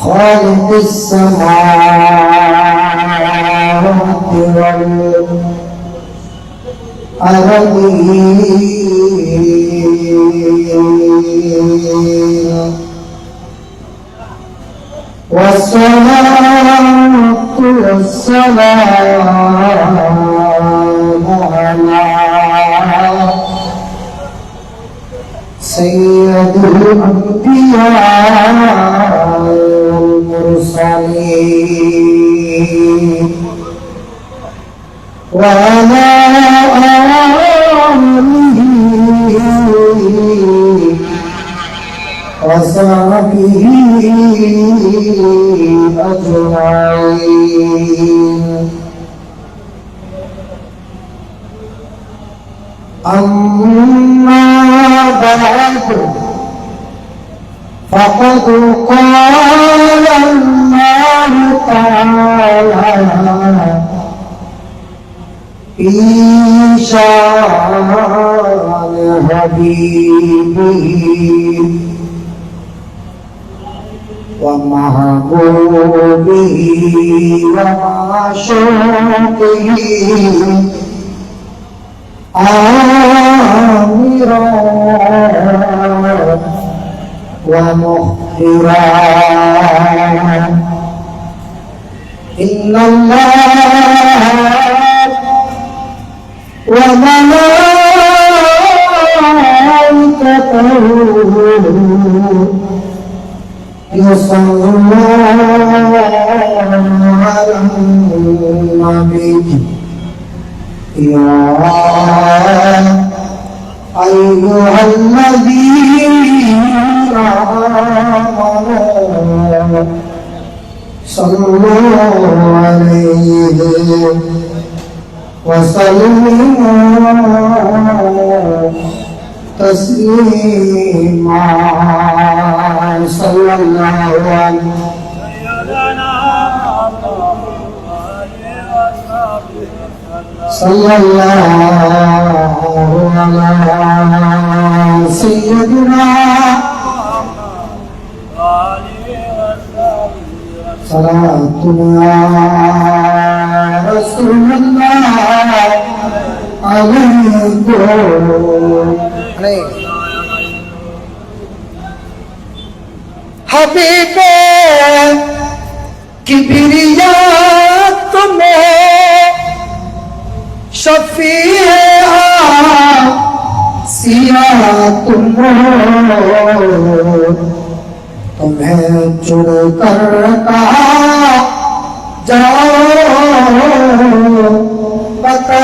خالق السماوات والأرضين والصلاة والسلام على سيد الأنبياء والمرسلين وعلى آله وصحبه أجمعين أما بعد فقد قال الله تعالى في شأن حبيبه ومحبوبه ومعشوقه آمرا ومخبرا إن الله وملائكته يصلون على النبي يا أيها الذين آمنوا صلوا عليه وسلموا تسليما صلى الله عليه صلى الله على سيدنا صلاتنا رسول الله عليكم हबीबे किबरियात में शफीए सिया तुम तुम्हें चुन कर कहा जाओ बता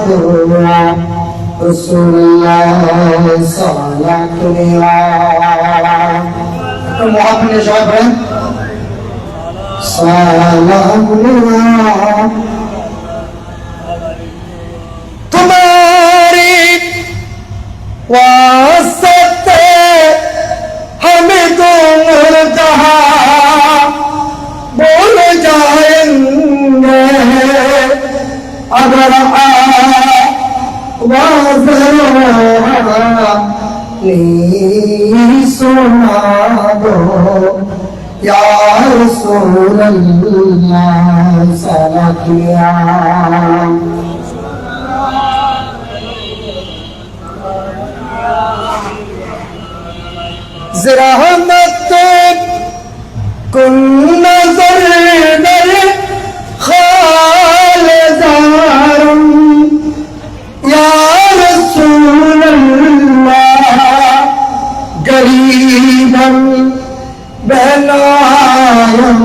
दो रसूलुल्लाह सल्लल्लाहु अलैहि तो आपने जवाब है सलाम तुम्हारी वास्ते हमें तुम जहां बोल जाएंगे अगर सुना दो या रसूल अल्लाह सलाम जरा मत कुन नजर दर खालदारम या रसूल अल्लाह गरीबन बनायम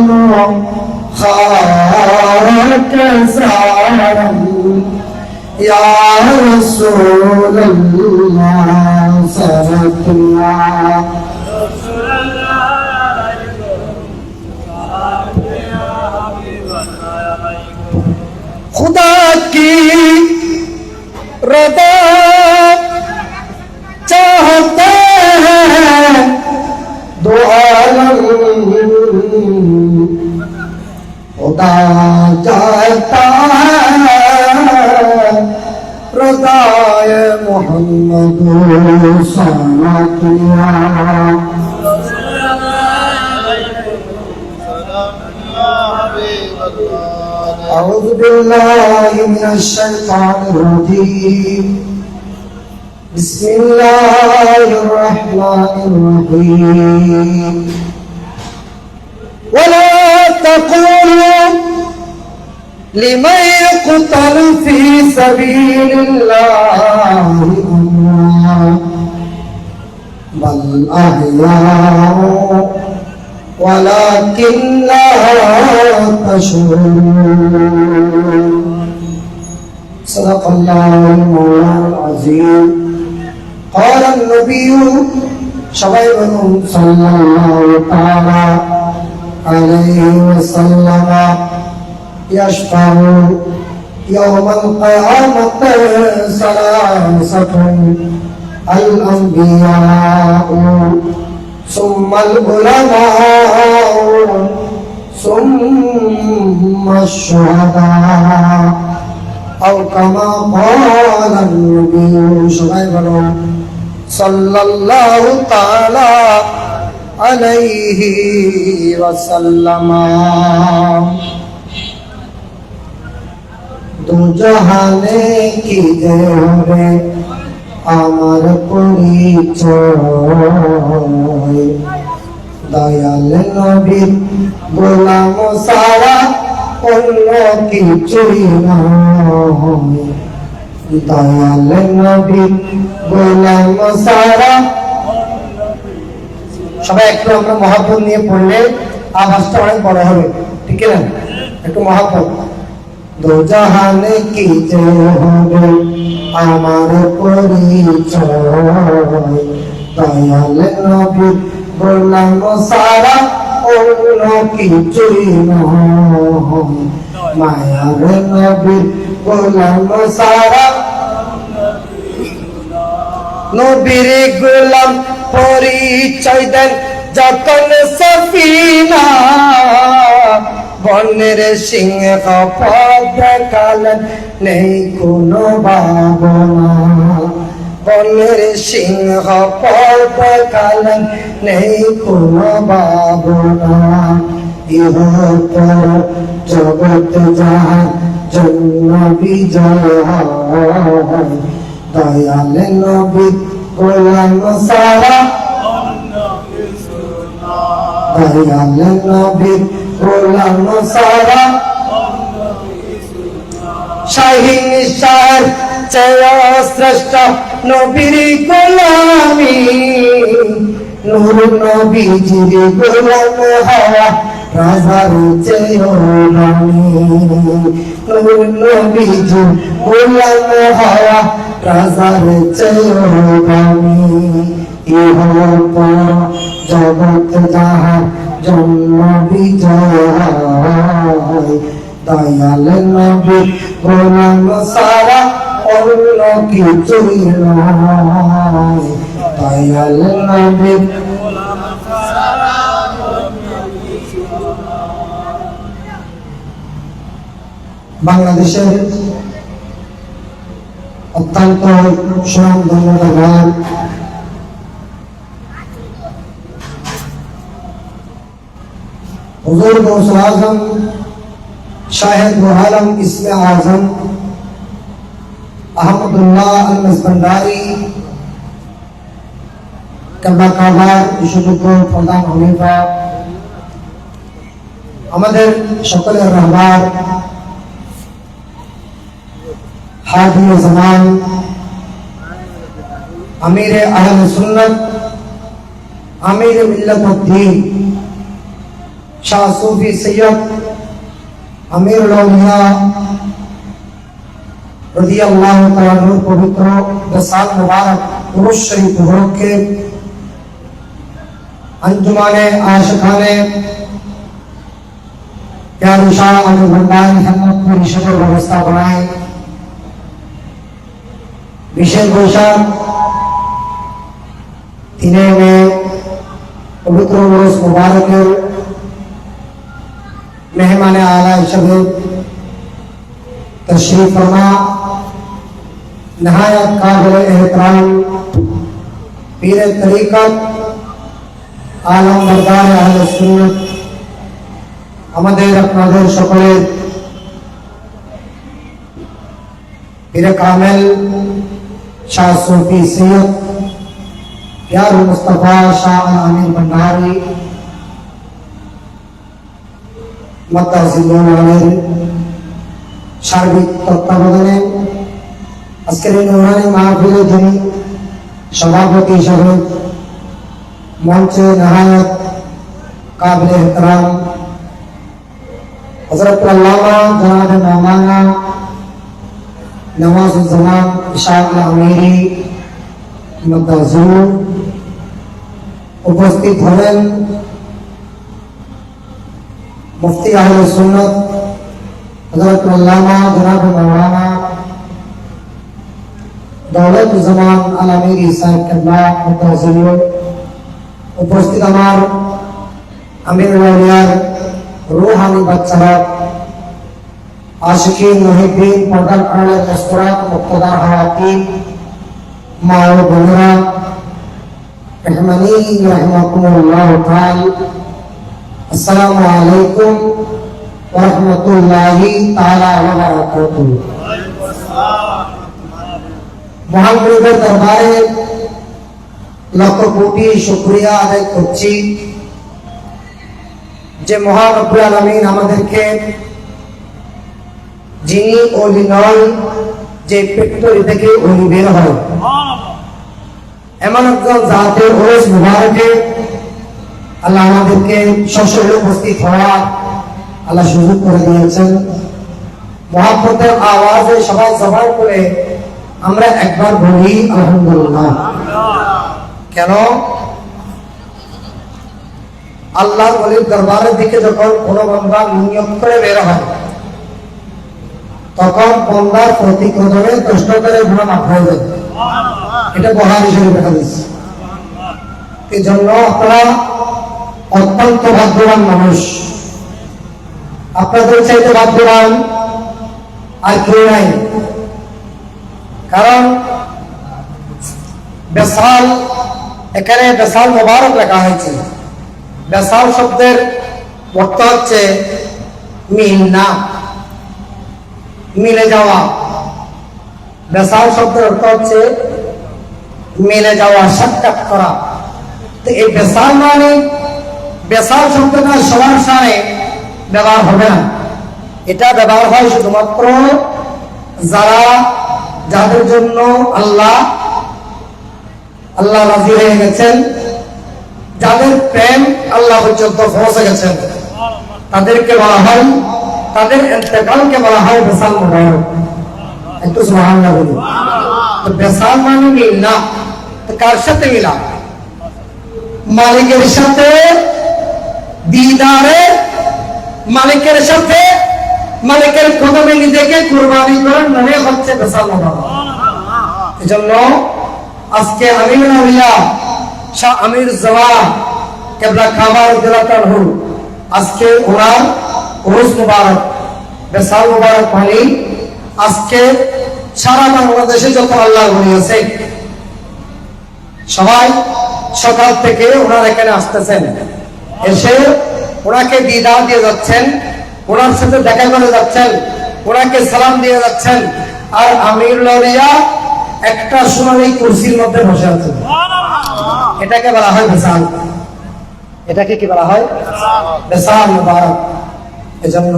खाक ज़ारम या रसूल अल्लाह सल्लल्लाहु खुदा की रदा चाहते हैं दो आलम खुदा चाहता है रदाए मोहम्मद सल्लल्लाहु أعوذ بالله من الشيطان الرجيم بسم الله الرحمن الرحيم ولا تقولوا لمن يقتل في سبيل الله أموات بل أحياء ولكن لا تشعرون صدق الله العظيم قال النبي صلى الله تعالى عليه وسلم يشفع يوم القيامة ثلاثة الأنبياء ثم العلماء ثم الشهداء أو كما قال النبي صلى الله تعالى عليه وسلم दो जहाने की देवे আমার পরিচয় দয়াল নবীর গোলাম সারা অন্য কিছুই নয় দয়াল নবীর গোলাম সারা সবাই একটু আমরা মহব্বত নিয়ে পড়লে আওয়াজটা অনেক বড় হবে ঠিক না একটু মহব্বত দো জাহানে কি যে হবে আমার পরিচয় দয়াল নবী গোলাম সারা অন্য কিছুই নয় মায়ার নবী গোলাম সারা নবীর গোলাম পরিচয় দেন যখন সফিনা বনের সিংহ পথ দেখালেন নেই কোনো ভাবনা বনের সিংহ পথ দেখালেন নেই কোনো ভাবনা ইহতর জগৎ যাহার জন্য বিজয় দয়াল নবী গোলাম সারা দয়াল নবী গোলাম সারা শাহীন শাহ চেয়ে শ্রেষ্ঠ নবীর গোলামি নূর নবীজির গোলাম হওয়া রাজার চেয়ে দামি নূর নবীজির গোলাম হওয়া রাজার চেয়ে দামি ইহ পর জগৎ যাহার জন্ম বিজয় দয়াল নবী গোলাম সারা অন্য কিছুই নয় দয়াল নবী বাংলাদেশের অত্যন্ত সুনামধন্য গান हुजूर गौसुल आज़म शाहिद आलम इसमें आज़म अहमदुल्लाह अल-मज़बंदारी কাবার বিশ্বযোগ্য প্রধান খলিফা আমাদের সকলের রাহবার হাদি জামান আমিরে আহলে সুন্নাত আমিরে মিল্লাতুদ্দীন শাহ সুফি সৈয়দ আমিরুল আউলিয়া রাদিয়াল্লাহু তাআলা আনহুর পবিত্র দসাল মুবারক উরুস শরীফ উপলক্ষে अंजुमाने आशिकाने प्यारे शाह अब्दुल भंडार हिम्मत परिषद व्यवस्था बनाए विशेष घोषणा दिने में पवित्र उर्स मुबारक मेहमान आला शबे तशरीफ फरमा नहायत काबिल एहतराम पीर तरीक़त आलम बरदार अहले सुन्नत আমাদের আপনাদের সকলের पीर कामिल शाह सूफी सैयद प्यार मुस्तफा शाह आमिर भंडारी मद्दाजिल्लाह সার্বিক তত্ত্বাবধানে আজকের এই নুরানি মাহফিলে যিনি সভাপতি হিসেবে মঞ্চে নাহায়ত কাবিল এহতরাম হযরত আল্লামা জনাব মাওলানা নওয়াজুজ্জামান ইশাক আমিরি মদ্দাজিল উপস্থিত হলেন মুফতি আহলে সুন্নাত हज़रत अल्लामा जनाब मौलाना दौलतुज़्ज़मान आलमीरी साहब केबला मुतअज़्ज़िम उपस्थित আমার আমিরুল আউলিয়ার রূহানি বাচ্চারা আশিকিন মুহিব্বিন পর্দার আড়ালের মুস্কুরাত মুক্তদার হাওয়াতিন মা ও বোনেরা রহমানি রাহিমাকুমুল্লাহ তাআলা আসসালামু আলাইকুম ওয়ারাহমাতুল্লাহি তাআলা ওয়া বারাকাতুহু। মহান প্রভুর দরবারে লক্ষ কোটি শুকরিয়া আদায় করছি যে মহান রব্বুল আলামিন আমাদেরকে যিনি ওলি নয়, যে পেট্রোল থেকে ওলি বের হয়, এমন একজন জাতের ওরস মুবারকে আল্লাহ আমাদেরকে সশরীরে উপস্থিত হওয়া আল্লাহ সুযোগ করে দিয়েছেন। মুহাব্বতের আওয়াজে সবাই জবান করে আমরা একবার বলি আলহামদুলিল্লাহ। কেন? আল্লাহর ওলির দরবারের দিকে যখন কোনো বান্দা নিয়ত করে বের হয়, তখন বান্দার প্রতি কদমে কষ্ট করে গুনাহ মাফ হয়ে যায়। এটা বুখারী শরীফে হাদিস। এই জন্য আপনারা অত্যন্ত ভাগ্যবান মানুষ। আপনাদের চাইতে ভাগ্যবান আর কেউ নাই। কারণ বেসাল, এখানে বেসাল মোবারক লেখা হয়েছে। বেসাল শব্দের অর্থ হচ্ছে মিলনা, মিলে যাওয়া। বেসাল শব্দের অর্থ হচ্ছে মিলে যাওয়া, সাক্ষাৎ করা। তো এই বেসাল মানে, বেসাল শব্দটা সবার সামনে ব্যবহার হবে না। এটা ব্যবহার হয় শুধুমাত্র যাদের জন্য আল্লাহ রাজি হয়ে গেছেন, যাদের প্রেম আল্লাহ পর্যন্ত পৌঁছে গেছেন, তাদেরকে বলা হয়, তাদের ইন্তেকালকে বলা হয় বেসাল মুবারক। একটু সুবহানাল্লাহ বলি। তো বেসাল মানে মিল না। তো কার সাথে মিলা? মালিকের সাথে দিদারে, মালিকের সাথে, মালিকের কদমে নিজেকে কুরবানি করার নামে হচ্ছে বেসাল মুবারক। এজন্য আজকে আমিরুল আউলিয়া শাহ আমির জামান কেবলা কামাল দিলাতাহু, আজকে ওনার উরুস মুবারক, বেসাল মুবারক মানে আজকে সারা বাংলাদেশে যত আল্লাহর ওলি আছে সবাই সকাল থেকে ওনার এখানে আসতেছেন, এসে ওনাকে দিদার দিয়ে যাচ্ছেন, ওনার সাথে দেখা করে যাচ্ছেন, ওনাকে সালাম দিয়ে যাচ্ছেন। আর আমিরুল আউলিয়া একটা সোনালী কুরসির মধ্যে বসে আছেন। এটাকে বলা হয় বেসাল। এটাকে কি বলা হয়? বেসাল মুবারক। এজন্য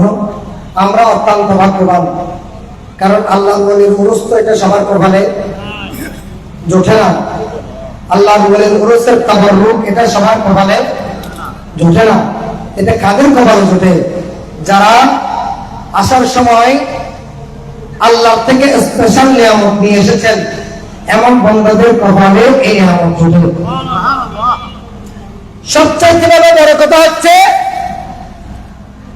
আমরা অত্যন্ত ভাগ্যবান। কারণ আল্লাহর ওলির উরুস তো এটা সবার কপালে জোটে না। আল্লাহর ওলির উরুসের তাবাররুক এটা সবার কপালে জোটে না। এটা কাদের কপালে জোটে? যারা আসার সময় আল্লাহ থেকে স্পেশাল নিয়ামত নিয়ে এসেছেন, এমন বান্দাদের কপালে এই নিয়ামত জোটে। সবচাইতে বড় কথা হচ্ছে,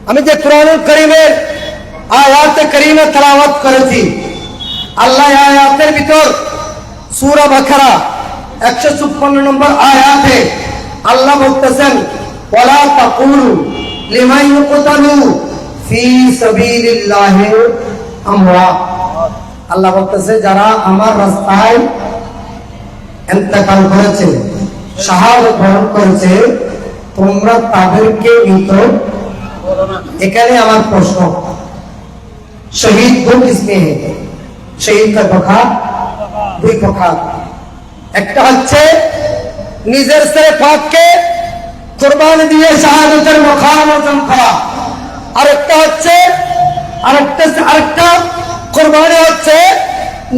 আমি যে কোরআনুল কারীমের আয়াতে কারীমা তেলাওয়াত করেছি, আল্লাহ আয়াতের ভিতর সূরা বাকারা 156 নম্বর আয়াতে আল্লাহ বলতেছেন, ওয়ালা তাকুলু লিমান ইউকতালু ফি সাবিলিল্লাহি আমওয়াত। আল্লাহ বলতেছে, যারা আমার রাস্তায় ইন্তেকাল করেছে, শাহাদাত বরণ করেছে, তোমরা তাদেরকে মৃত বলো না। এখানে আমার প্রশ্ন, শহীদ को किसमें है? শহীদ কয় প্রকার? দুই প্রকার। একটা হচ্ছে নিজের ছেলে পাককে কুরবানি দিয়ে শাহাদাতের মাকাম অর্জন করা, আরেকটা হচ্ছে আরেকটা কুরবানি হচ্ছে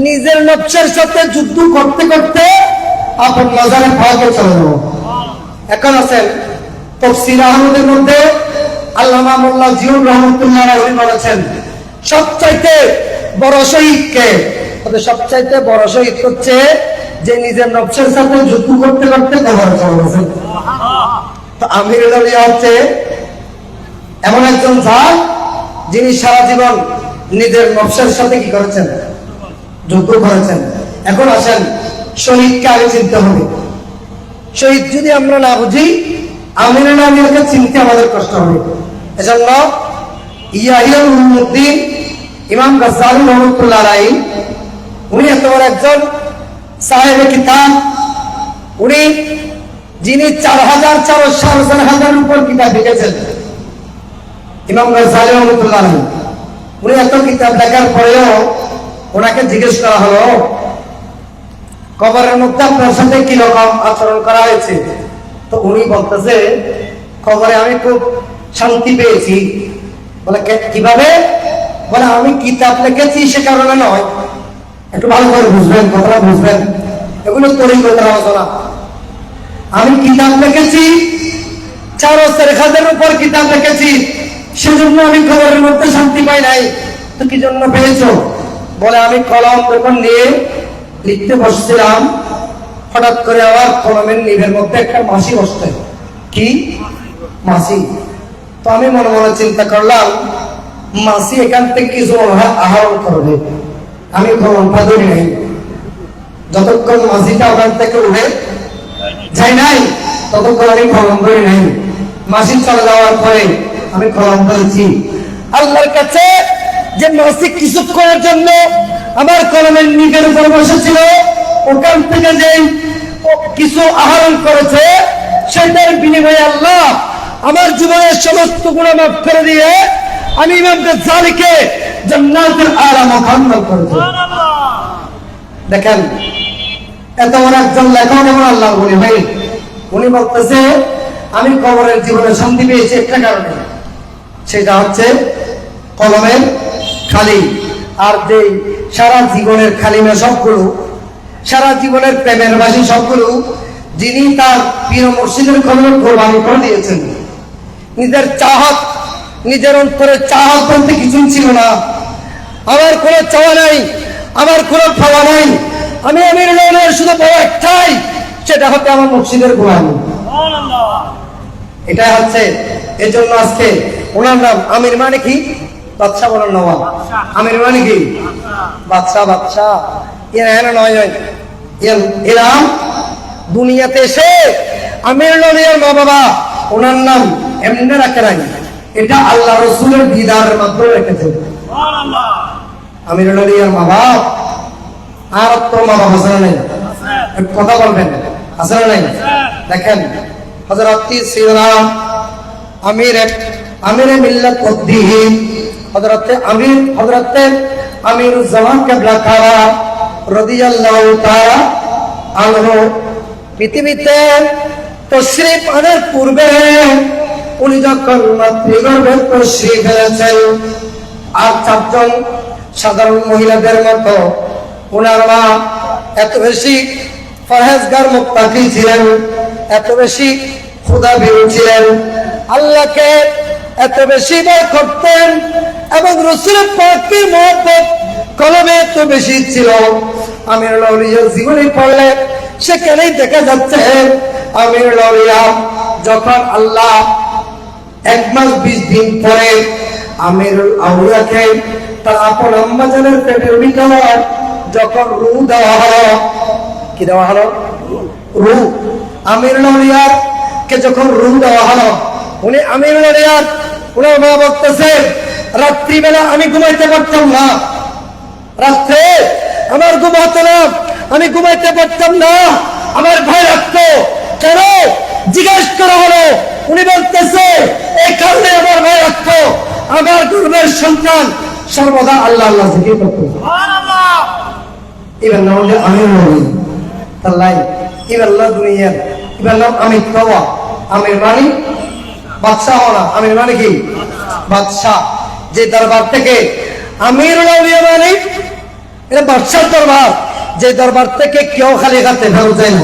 নিজের নফসের সাথে যুদ্ধ করতে করতে আপন মাজারে পাকে চলে যাবো। এখন আছেন তাফসীর আহমদের মধ্যে আল্লামা মোল্লা জিয়াউর রহমাতুল্লাহ আলাইহি বলেছেন সবচাইতে বড় শহীদ কে? সবচাইতে বড় শহীদ হচ্ছে যে নিজের নফসের সাথে যুদ্ধ করতে করতে কবরে চলে গেছে। তো আমিরুল আউলিয়া হচ্ছে এমন একজন জাত যিনি সারা জীবন নিজের নফসের সাথে কি করেছেন? যুদ্ধ করেছেন। এখন আসেন শহীদকে আগে চিনতে হবে। শহীদ যদি আমরা না বুঝি, আমিরুল আউলিয়াকে চিনতে আমাদের কষ্ট হবে। এজন্য ইয়াহিয়া উলুমউদ্দিন ইমাম গাজ্জালী রহমাতুল্লাহ আলাইহি উনি এত বড় একজন সাহেবে কিতাব, উনি যিনি ৪,৪০০ উপর কিতাব লিখেছেন, ইমাম গাজ্জালী রহমাতুল্লাহ আলাইহি উনি এত কিতাব লেখার পরেও ওনাকে জিজ্ঞেস করা হলো কবরের মধ্যে আপনার সাথে কি রকম আচরণ করা হয়েছে? তো উনি বলতেছে কবরে আমি খুব শান্তি পেয়েছি। বলে কিভাবে? বলে আমি কিতাব লিখেছি সে কারণে নয়। একটু ভালো করে বুঝবেন, কথাটা বুঝবেন, এগুলো তরিকতের আলোচনা। আমি কিতাব লিখেছি, ৪,০০০ উপর কিতাব লিখেছি, সেজন্য আমি কবরের মধ্যে শান্তি পাই নাই। তো কি জন্য পেয়েছো? বলে আমি কলম যখন নিয়ে লিখতে বসছিলাম, হঠাৎ করে আমার কলমের নিভের মধ্যে একটা মাছি বসছে। কি মাছি? তো আমি মনে মনে চিন্তা করলাম মাছি এখান থেকে কিছু আহরণ করবে, আমি কলমটা ধরে নাই। যতক্ষণ মাছিটা ওখান থেকে উঠে যাই নাই ততক্ষণ আমি কলম ধরে নাই। মাছি চলে যাওয়ার পরে আমি কলম ধরেছি। আল্লাহর কাছে যে মাছি কিছুক্ষণের জন্য আমার কলমের নিভের উপর বসেছিল, ওখান থেকে যে কিছু আহরণ করেছে, সেটার বিনিময়ে আল্লাহ আমার জীবনের সমস্ত গুনাহ মাফ করে দিয়ে আমি ইমাম গাজ্জালীকে জান্নাতুল আলা মুকাম্মাল করে দেব। দেখেন এত বড় একজন লেখক এবং আল্লাহর ওলি ভাই, উনি বলতেছে আমি কবরের জীবনে শান্তি পেয়েছি একটা কারণে, সেটা হচ্ছে কলমের খালি। আর যে সারা জীবনের খালিমা সবগুলো, সারা জীবনের প্রেমের বাসী সবগুলো, যিনি তার প্রিয় মুর্শিদের কলমে কোরবানি করে দিয়েছেন। নিজের চাহত, নিজের অন্তরে চাহত বলতে কিছুই ছিল না। আমার কোনো চাওয়া নাই, আমার কোনো পাওয়া নাই, আমি আমিরুল আউলিয়ার শুধু বড় একটাই, সেটা হচ্ছে আমার মুর্শিদের গোলামি। এটাই হচ্ছে। এর জন্য আজকে ওনার নাম আমির মানে কি? বাদশা বলার নবাব। আমির মানে কি? বাদশা। বাদশা এরা নয়, এরা দুনিয়াতে এসে আমিরুল আউলিয়ার মা বাবা ওনার নাম এমনি রাখে নাই, এটা আল্লাহ রাসূলের দিদারের মাধ্যমে রেখেছেন। আমিরুল আউলিয়ার মা বাবা আর তো মা বাবা আছে নাই? কথা বলবেন, আছে না নাই? দেখেন হযরত সিরা আমির মিল্লাত উদ্দিন হযরত আমিরুজ জামান কিবলা কারা রাদিয়াল্লাহু তাআলা আনহু পৃথিবীতে তশরিফ আনার পূর্বে উনি যখন মাতৃগর্ভে তশরিফ এনেছেন, আর 4 জন সাধারণ মহিলাদের মতো ওনার মা এত বেশি পরহেজগার মুত্তাকি ছিলেন, এত বেশি খোদাভীরু ছিলেন, আল্লাহকে এত বেশি ভয় করতেন, এবং রাসূলের পাকের মহব্বত কলবে এত বেশি ছিল। আমিরুল আউলিয়ার জীবনী পড়লে সেখানেই দেখা যাচ্ছে আমিরুল আউলিয়া যখন আল্লাহ 1 মাস 20 দিন পরে আমিরুল আউলিয়াকে তার আপন আম্মা জানের পেটের ভিতরে যখন রূহ দেওয়া হলো, কি দেওয়া হলো? রূহ। আমিরুল আউলিয়াকে যখন রূহ দেওয়া হলো, উনি আমিরুল আউলিয়ার ওনার মা বলতেছে রাত্রিবেলা আমি ঘুমাইতে পারতাম না, রাত্রে আমার ঘুম হতো না, আমি ঘুমাইতে পারতাম না, আমার ভয় লাগতো। কেন জিজ্ঞেস করা হলো, উনি বলতেছে এই কারণে আমার ভয় লাগতো, আমার গর্ভের সন্তান সর্বদা আল্লাহ আল্লাহ জিকির করতো। সুবহানাল্লাহ। এবার নাম হচ্ছে আমির নবী তাল্লাই এবার দুনিয়া এবার নাম আমির তওয়া আমির মানে বাদশাহ হওয়া আমির মানে কি বাদশাহ যে দরবার থেকে আমির মানে এটা বাদশার দরবার যে দরবার থেকে কেউ খালি হাতে ফেরত যায় না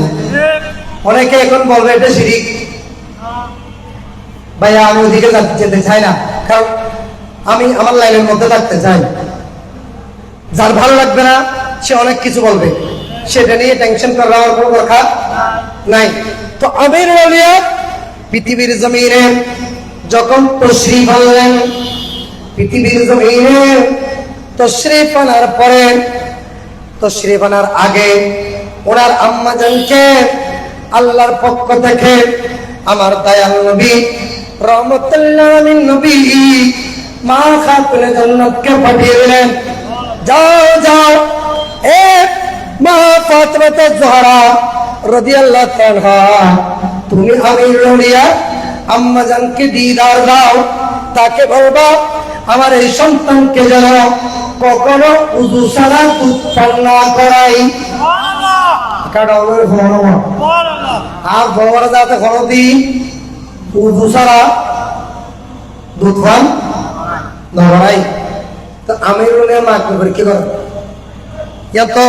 অনেকে এখন বলবে এটা শিরিক ভাইয়া আমি ওদিকে যেতে চাই না কারণ আমি আমার লাইনের মধ্যে থাকতে চাই যার ভালো লাগবে না সে অনেক কিছু বলবে সেটা নিয়ে টেনশন করার কোনো দরকার নাই তো আমির আউলিয়া পৃথিবীর জমিনে যখন তশরিফ আনলেন পৃথিবীর জমিনে তশরিফ আনার পরে তশরিফ আনার আগে ওনার আম্মা জানকে আল্লাহর পক্ষ থেকে আমার দয়াল নবী রহমতুল্লাহ আলাইহিন নবী মা খাতুনে জান্নাতকে পাঠিয়ে দিলেন যাও যাও এ মা ফাতিমা জোহরা রাদিয়াল্লাহু তাআলা তুমি আমিরুল আউলিয়া আম্মা জানকে দিদার দাও তাকে বলবা আমার এই সন্তানকে যেন কখনো উযু ছাড়া দুধ পান না করাই আর বড় যাতে কোনদিন উযু ছাড়া দুধ পান না করাই তো আমিরুল আউলিয়া মা কি করে ইয়া তো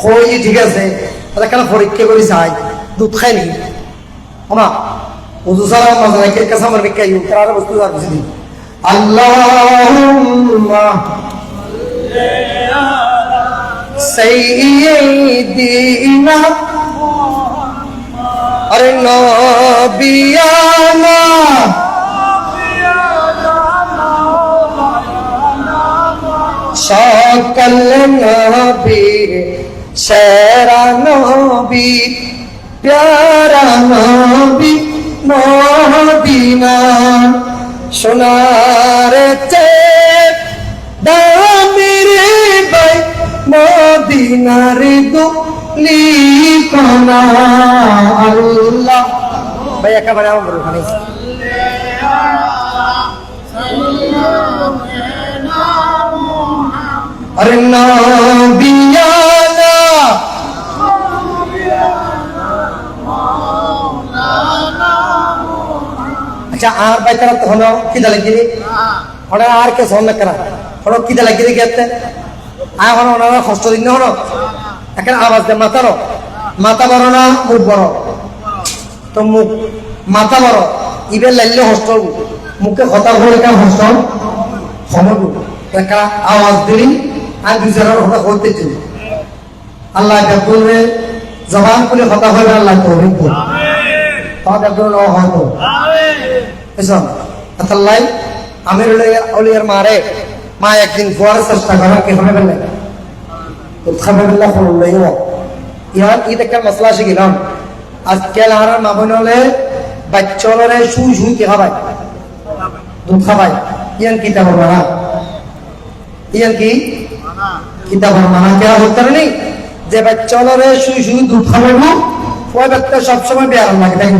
হই ঠিক আছে তাহলে কেন পরীক্ষা করি চাই দুধ খাইনি আমা উযু ছাড়া মাঝে কে কাসামার বিকাই তার বস্তু আর কিছু নেই আল্লাহুম্মা সাইয়্যিদিনা আরে নবিয়ানা সকল নবী সেরা নবী প্যারা নবী মদিনা সোনার দামির ভাই মদিনার দুলি কোনা আল্লাহ ভাই একেবারে আমার বড় ওখানে আরে নবিয়ানা আচ্ছা আর বাইতারা তো হলো কিদা লাগিনি ওরা আর কে সহন করা হলো কিদা লাগিনি গেতে আর হলো ওনারা কষ্ট দিন হলো এখন আওয়াজ দে মাথারও মাথা বড় না মুখ বড় তো মুখ মাথা বড় ইবেল লাইলে হস্টল মুখে কথা বলে কেন হস্টল সমগু একটা আওয়াজ দিলি আর দুজনের কথা করতে চাই আল্লাহ বলবে জবান খুলে কথা হবে আল্লাহ তৌফিক দেন তাহলে আপনারা হয়তো এসব আল্লাহ আমিরুল আউলিয়ার মারে মা একদিন ফোয়ার চেষ্টা করা কি হবে বলে তো খাবারুল্লাহ ফললাই ইয়ার ঈদ একটা মশলা শিখিলাম আজকাল আর মা বোন হলে বাচ্চারে শুই শুই কি খাবাই দুধ খাবাই ইয়ান কিতাব মানা ইয়ান কি কিতাব মানা কে হতে নেই যে বাচ্চারে শুই শুই দুধ খাবাইবো ওই বাচ্চা সবসময় বেয়ার লাগে তাই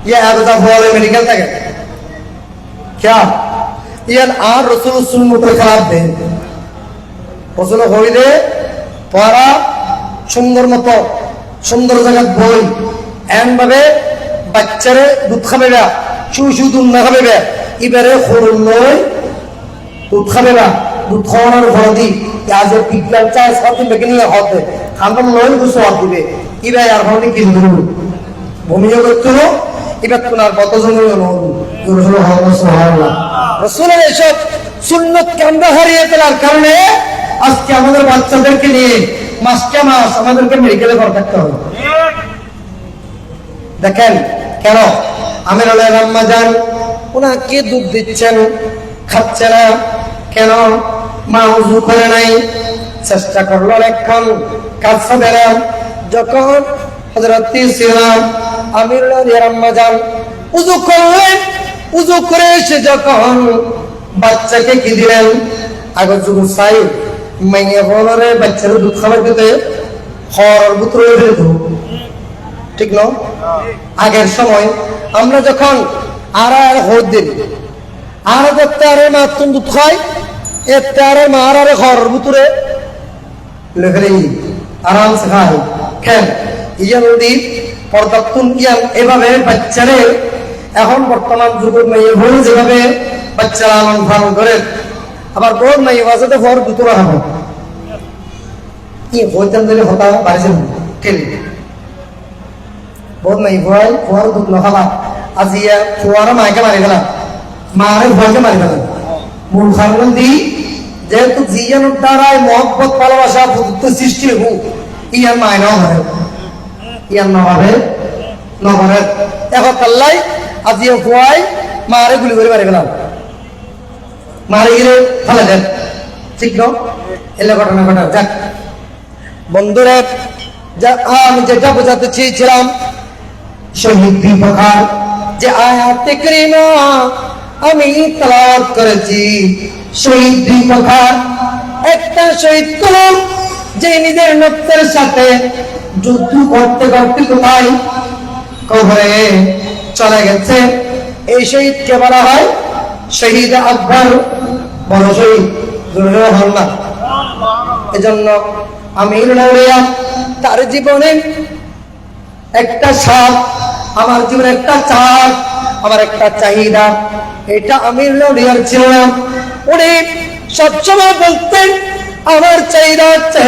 ये आदता फॉलो मेडिकल तक है क्या ये आर रसूल सुन्नत खराब दे रसूल होई दे পড়া সুন্দর মতো সুন্দর জায়গা বই এন ভাবে বাচ্চারে দুধ খাবে না শুধু দুধ না খাবে না এবারে হরুন নয় দুধ খাবে না দুধ খাওয়ানোর ভরদি আজ বিজ্ঞান চায় সাথে বেগিনি হতে খান্দন নয় দুশো হাত দিবে এবার আর হরনি কি ধরুন ভূমিও করতে এবার তোমার কতজনের রসুলের এসব সুন্নত কান্দা হারিয়ে ফেলার কারণে আজকে আমাদের বাচ্চাদেরকে নিয়ে মাসকে মাস আমাদেরকে মেডিকেলে ভর থাকতে হবে দেখেন কেন আমির আম্মা যান ওনাকে দুধ দিচ্ছেন খাচ্ছে না কেন মা উযু করে নাই চেষ্টা করলো অনেকক্ষণ কাজ হবে না যখন হযরত সিরাম আমিরুল আম্মা যান উযু করলেন উযু করে এসে যখন বাচ্চাকে কি দিলেন আগে যুগ চাই মেয়ে বলরে বাচ্চার দুধ খাবার দিতে হরর ভিতরে ফেলে দেব ঠিক না আগের সময় আমরা যখন আর হর দিন আর দেখতে আরে মা দুধ খাই এতে আরে মা আর হরর ভিতরে লেখলেই আরাম সে খায় খেল ইয়ান নদী পর্দাতুন ইয়ান এভাবে বাচ্চারে এখন বর্তমান যুগের মেয়ে হয়ে যেভাবে বাচ্চারা লালন পালন করে আবার বহুত মেয়ে বাসাতে ভর দুটো রাখাবো কি হইতাম দিলে হতা বাড়িছে খেলি বহুত মেয়ে ভয় ভর দুধ নখাবা আজি ফোয়ারা মাইকে মারি গেলাম মারে ভয়কে মারি গেলাম মূল কারণ দি যেহেতু জিয়ানোর দ্বারাই মহব্বত ভালোবাসা বুদ্ধ সৃষ্টি হোক ইয়ার মায় নাও ধরে ইয়ার নভাবে নভরে এখন তাল্লাই আজি ফুয়াই মারে গুলি করে মারি গেলাম মারি গেলে ফেলে দেন ঠিক ন এলে ঘটনা ঘটা যাক বন্ধুরা আমি যেটা বোঝাতে চেয়েছিলাম শহীদ দীপকার যে আয়াতে কারিমা আমি তেলাওয়াত করেছি শহীদ দীপকার একটা শহীদ কলম যে নিজের নফসের সাথে যুদ্ধ করতে করতে কোথায় কবরে চলে গেছে এই শহীদকে বলা হয় শহীদ আকবর বড় শহীদ হল না এজন্য আমির লাউলিয়া তার জীবনে একটা সাপ আমার জীবনে একটা চাপ আমার একটা চাহিদা এটা আমির লাউলিয়ার ছিল না উনি সবসময় বলতেন আমার চাহিদা হচ্ছে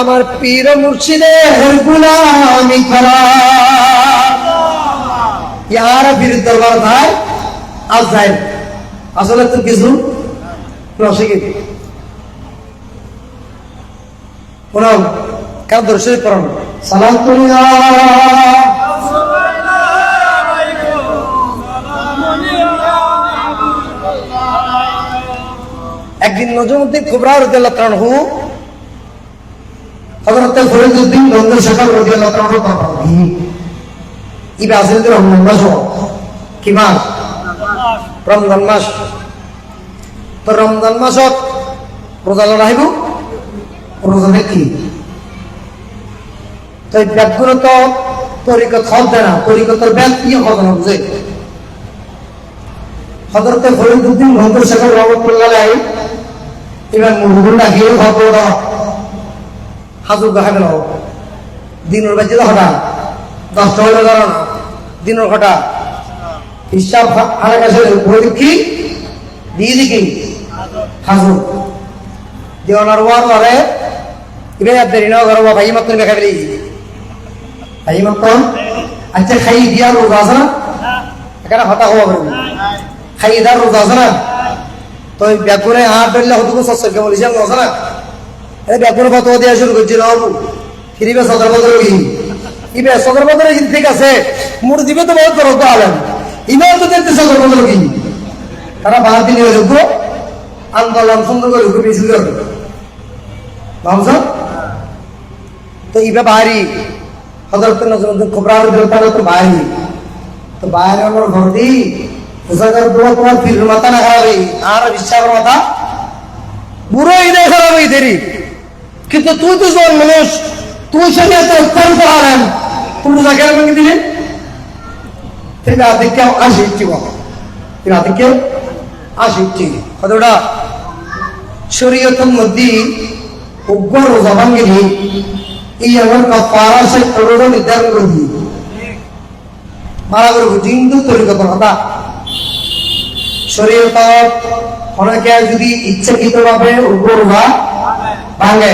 আমার পীর মুর্শিদের গোলামি করা ইয়ার পীর দরবার ভাই আজ যায় আসলে তো কিছু রসিক পড়াও কেন দর্শক পড়ানো সালাতুল্লাহ একদিন নজরুদ্দিন কুবরা রাদিয়াল্লাহু তাআলা আনহু হযরত ফরিদউদ্দিন গঙ্গা শাখার রাদিয়াল্লাহু তাআলা আনহু ইবা আসলে রমজান মাস কি মাস রমজান মাস তো রমজান মাসত রোজা রাখিব রোজা দেখি তো ব্যাগগুলো তো তরিকত হবে না তরিকতের ব্যাগ কি হবে না বুঝে হযরত ফরিদউদ্দিন গঙ্গা শাখার রাহমাতুল্লাহ আলাইহি এবার মুরগুন্ডা গিয়ে হবে ওরা হাজুর দেখা গেল দিনের বাজে হঠাৎ 10টা হয়ে গেল না দিনের হঠাৎ হিসাব আলাদা বই কি দিয়ে দিকে হাজুর দেওয়ার ওয়ারে এবার দেরি না করো ভাই মতন দেখা গেলি ভাই মতন আচ্ছা খাই দিয়া রোজা আছে না এখানে হতা হওয়া করবো খাই দার রোজা আছে না তো ব্যাগুনে হাত ধরলে হতো সচ্ছলকে বলিস আছে না ব্যাগুনে কত দেওয়া শুরু করছিল ফিরিবে সদর বদল ইবে সদর বদল ঠিক আছে মুরদিবে তো বহুত বড় আলেন ইমেও তো দেখতে সদর বদল কি তারা বাহার দিন যোগ্য আন্দোলন সুন্দর করে বেশি ভাবছ তো ইবে বাহারি হজরত নজরুদ্দিন কুবরা রাদিয়াল্লাহু তো বাহারি তো বাহারি আমার ঘর দি উসাগার দোয়া তোমার ফির মাথা না খারাপ আর বিশ্বাসের মাথা বুড়ো ইদে খারাপ হই দেরি কিন্তু তুই তো জন মানুষ তুই সঙ্গে তো উত্তর করালেন তুমি জায়গায় ভেঙে দিলে ঠিক আছে কেউ আসি ঠিক ঠিক আছে কেউ আসি ঠিক কতটা শরীয়তের মধ্যে উগ্র রোজা ভাঙ্গিনি এই আমার কাফারা সে করোনা নির্ধারণ করে দিই মারা করবো হিন্দু তরিকত কথা শরীয়ত অনেকে যদি ইচ্ছাকৃত ভাবে উগ্র রোজা ভাঙে